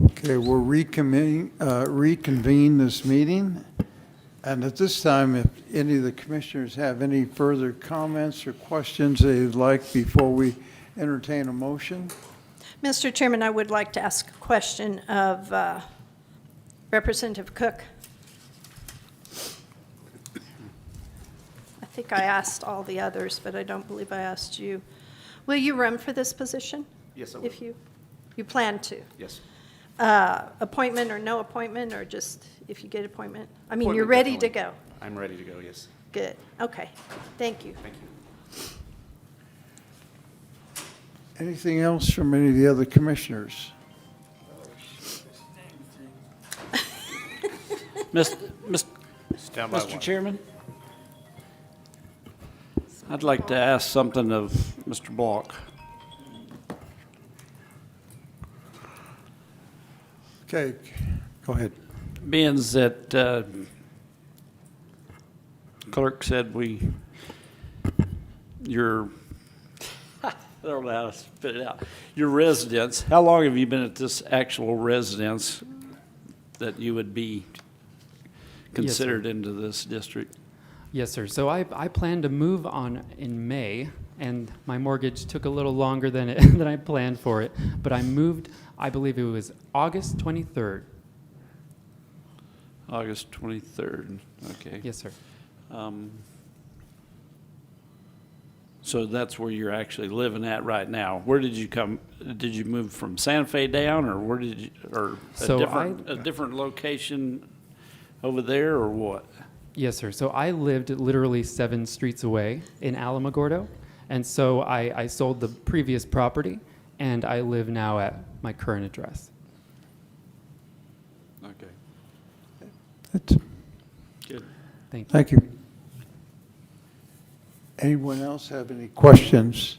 Okay, we'll reconvene this meeting. And at this time, if any of the commissioners have any further comments or questions they'd like before we entertain a motion? Mr. Chairman, I would like to ask a question of Representative Cook. I think I asked all the others, but I don't believe I asked you. Will you run for this position? Yes, I will. If you plan to? Yes. Appointment or no appointment, or just if you get appointment? I mean, you're Appointment, ready to definitely. go? I'm ready to go, yes. Good, okay, thank you. Thank you. Anything else from any of the other commissioners? Stand by Mr. one. Chairman? I'd like to ask something of Mr. Block. Okay, go ahead. Being that clerk said your, I don't know how to spit it out, your residence, how long have you been at this actual residence that you would be considered into this district? Yes, sir. So I plan to move on in May, and my mortgage took a little longer than than I planned for it. But I moved, I believe it was August 23rd. August 23rd, okay. Yes, sir. So that's where you're actually living at right now. Where did you come, did you move from Santa Fe down, or where did you, or So a different location over there, or what? Yes, sir. So I lived literally 7 streets away in Alamogordo, and so I sold the previous property, and I live now at my current address. Okay. That's- Good. Thank you. Thank you. Anyone else have any questions?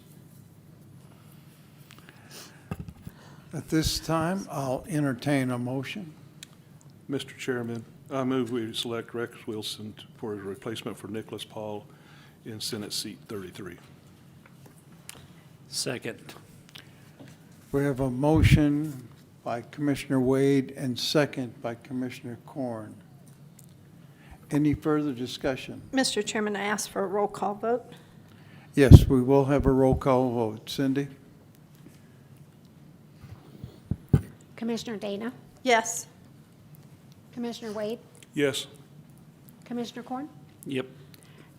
At this time, I'll entertain a motion. Mr. Chairman, I move we select Rex Wilson for his replacement for Nicholas Paul in Senate Seat 33. Second. We have a motion by Commissioner Wade and second by Commissioner Corn. Any further discussion? Mr. Chairman, I ask for a roll call vote. Yes, we will have a roll call vote. Cindy? Commissioner Dana? Yes. Commissioner Wade? Yes. Commissioner Corn? Yep.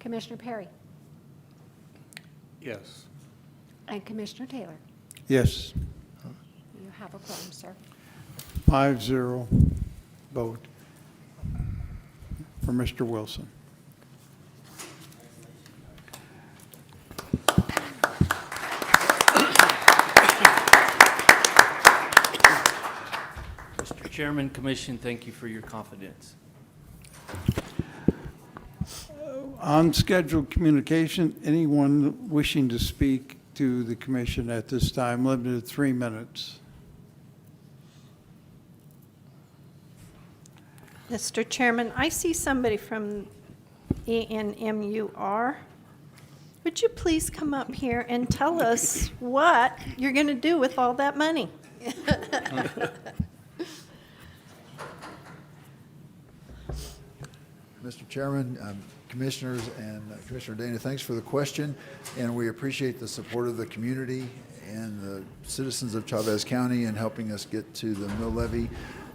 Commissioner Perry? Yes. And Commissioner Taylor? Yes. You have a quorum, sir. 5-0 vote for Mr. Wilson. Mr. Chairman, Commission, thank you for your confidence. Unscheduled communication, anyone wishing to speak to the commission at this time, limited to 3 minutes. Mr. Chairman, I see somebody from ENMUR. Would you please come up here and tell us what you're going to do with all that money? Mr. Chairman, Commissioners, and Commissioner Dana, thanks for the question, and we appreciate the support of the community and the citizens of Chaves County in helping us get to the mill levy.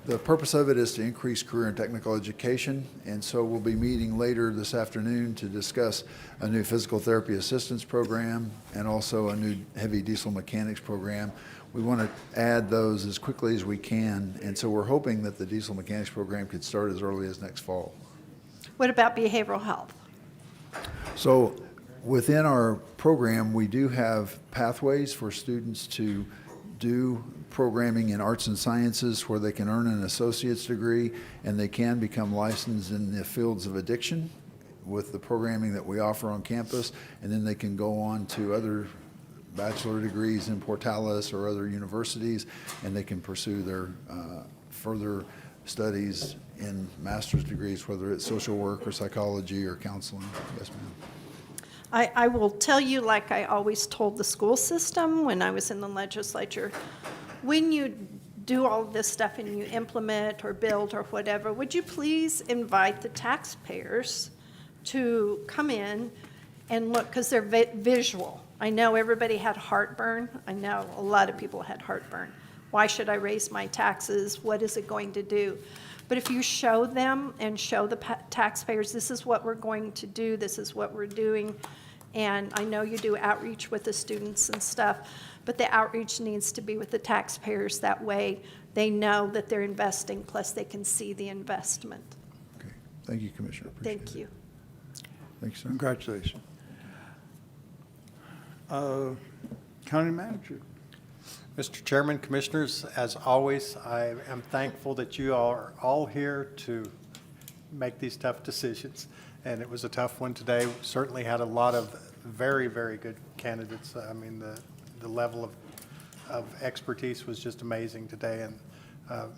The purpose of it is to increase career and technical education, and so we'll be meeting later this afternoon to discuss a new physical therapy assistance program and also a new heavy diesel mechanics program. We want to add those as quickly as we can, and so we're hoping that the diesel mechanics program could start as early as next fall. What about behavioral health? So within our program, we do have pathways for students to do programming in arts and sciences where they can earn an associate's degree and they can become licensed in the fields of addiction with the programming that we offer on campus, and then they can go on to other bachelor degrees in Portales or other universities, and they can pursue their further studies in master's degrees, whether it's social work or psychology or counseling. Yes, ma'am. I will tell you, like I always told the school system when I was in the legislature, when you do all this stuff and you implement or build or whatever, would you please invite the taxpayers to come in and look, because they're visual. I know everybody had heartburn. I know a lot of people had heartburn. Why should I raise my taxes? What is it going to do? But if you show them and show the taxpayers, this is what we're going to do, this is what we're doing, and I know you do outreach with the students and stuff, but the outreach needs to be with the taxpayers. That way they know that they're investing, plus they can see the investment. Okay. Thank you, Commissioner. Appreciate Thank it. you. Thanks, sir. Congratulations. County Manager. Mr. Chairman, Commissioners, as always, I am thankful that you are all here to make these tough decisions. And it was a tough one today. We certainly had a lot of very, very good candidates. I mean, the level of expertise was just amazing today. And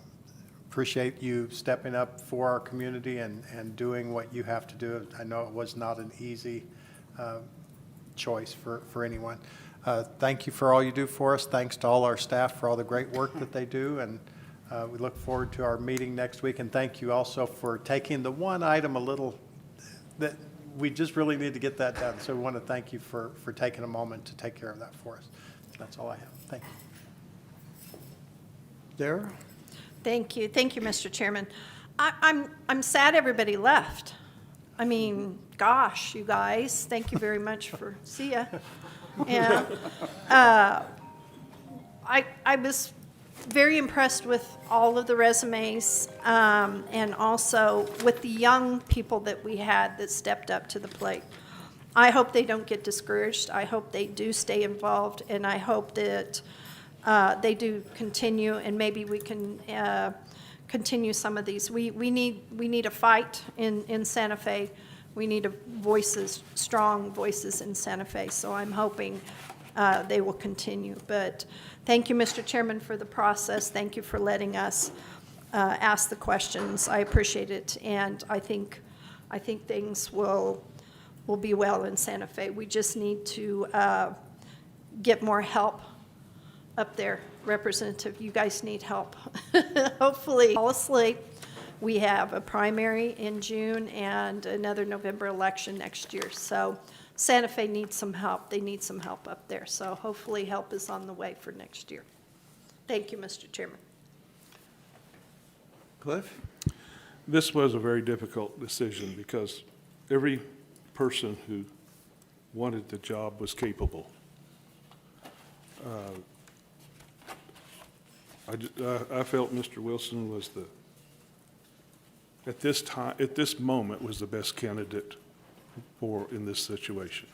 appreciate you stepping up for our community and doing what you have to do. I know it was not an easy choice for anyone. Thank you for all you do for us. Thanks to all our staff for all the great work that they do. And we look forward to our meeting next week. And thank you also for taking the one item a little that we just really need to get that done. So we want to thank you for taking a moment to take care of that for us. That's all I have. Thank you. Dara? Thank you. Thank you, Mr. Chairman. I'm sad everybody left. I mean, gosh, you guys, thank you very much for, see ya. And I was very impressed with all of the resumes and also with the young people that we had that stepped up to the plate. I hope they don't get discouraged. I hope they do stay involved, and I hope that they do continue, and maybe we can continue some of these. We need a fight in Santa Fe. We need voices, strong voices in Santa Fe, so I'm hoping they will continue. But thank you, Mr. Chairman, for the process. Thank you for letting us ask the questions. I appreciate it, and I think things will be well in Santa Fe. We just need to get more help up there. Representative, you guys need help. Hopefully, fall asleep. We have a primary in June and another November election next year. So Santa Fe needs some help. They need some help up there. So hopefully help is on the way for next year. Thank you, Mr. Chairman. Cliff? This was a very difficult decision because every person who wanted the job was capable. I felt Mr. Wilson was at this moment, was the best candidate in this situation.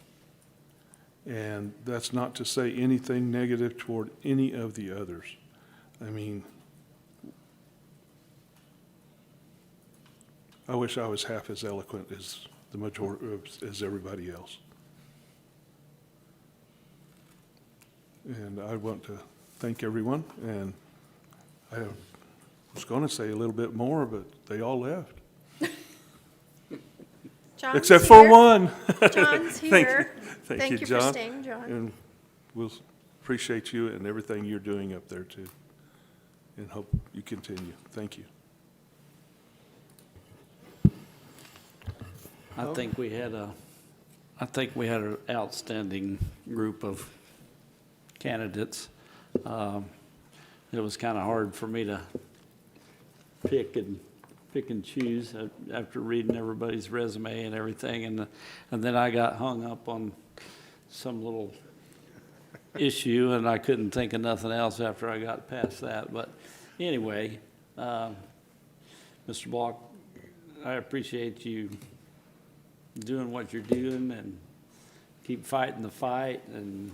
And that's not to say anything negative toward any of the others. I mean, I wish I was half as eloquent as the majority, as everybody else. And I want to thank everyone, and I was going to say a little bit more, but they all left. John's Except for here. one. John's Thank here. you. Thank you for John. staying, John. And we'll appreciate you and everything you're doing up there, too. and hope you continue. Thank you. I think we had an outstanding group of candidates. It was kind of hard for me to pick and choose after reading everybody's resume and everything, and then I got hung up on some little issue, and I couldn't think of nothing else after I got past that. But anyway, Mr. Block, I appreciate you doing what you're doing and keep fighting the fight. And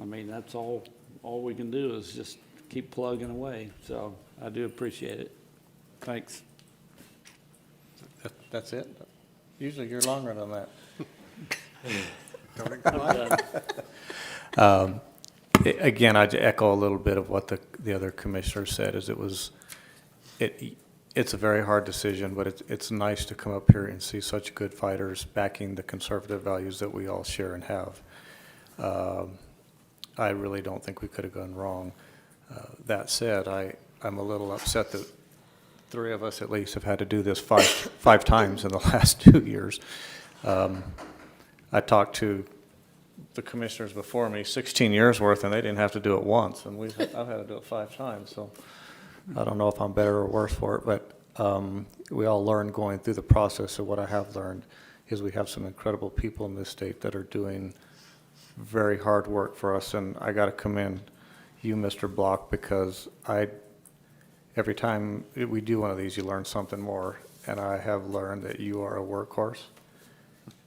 I mean, that's all we can do is just keep plugging away. So I do appreciate it. Thanks. That's it? Usually you're longer than that. Again, I'd echo a little bit of what the other commissioner said, is it's a very hard decision, but it's nice to come up here and see such good fighters backing the conservative values that we all share and have. I really don't think we could have gone wrong. That said, I'm a little upset that three of us at least have had to do this five times in the last 2 years. I talked to the commissioners before me, 16 years worth, and they didn't have to do it once, and I've had to do it 5 times. So I don't know if I'm better or worse for it, but we all learn going through the process. So what I have learned is we have some incredible people in this state that are doing very hard work for us, and I got to commend you, Mr. Block, because every time we do one of these, you learn something more, and I have learned that you are a workhorse,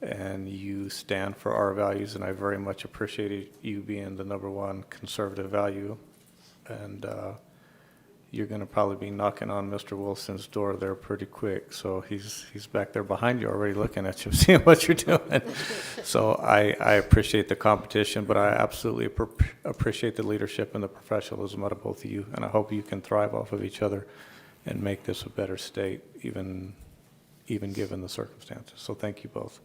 and you stand for our values, and I very much appreciated you being the #1 conservative value, and you're going to probably be knocking on Mr. Wilson's door there pretty quick. So he's back there behind you already looking at you, seeing what you're doing. So I appreciate the competition, but I absolutely appreciate the leadership and the professionalism out of both of you. And I hope you can thrive off of each other and make this a better state, even given the circumstances. So thank you both.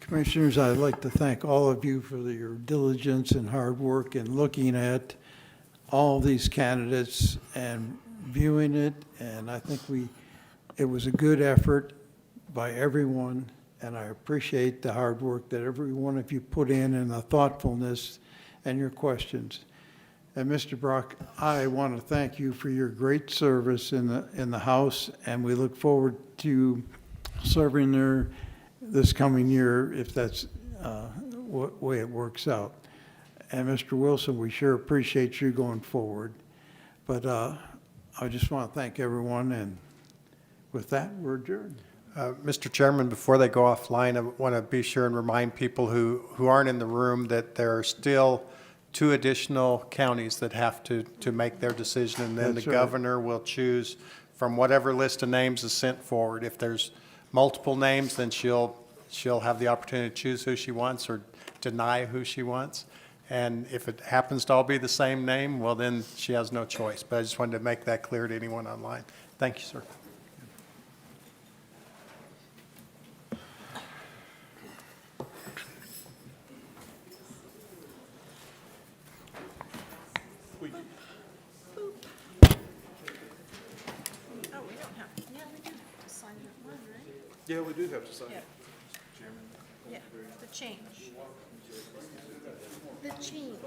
Commissioners, I'd like to thank all of you for your diligence and hard work in looking at all these candidates and viewing it, and I think it was a good effort by everyone, and I appreciate the hard work that every one of you put in and the thoughtfulness and your questions. And Mr. Brock, I want to thank you for your great service in the House, and we look forward to serving there this coming year if that's what way it works out. And Mr. Wilson, we sure appreciate you going forward. But I just want to thank everyone, and with that, we're adjourned. Mr. Chairman, before they go offline, I want to be sure and remind people who aren't in the room that there are still 2 additional counties that have to make their decision, and then That's the right. governor will choose from whatever list of names is sent forward. If there's multiple names, then she'll have the opportunity to choose who she wants or deny who she wants. And if it happens to all be the same name, well, then she has no choice. But I just wanted to make that clear to anyone online. Thank you, sir. Yeah, we do have to sign. Yeah, the change. The change.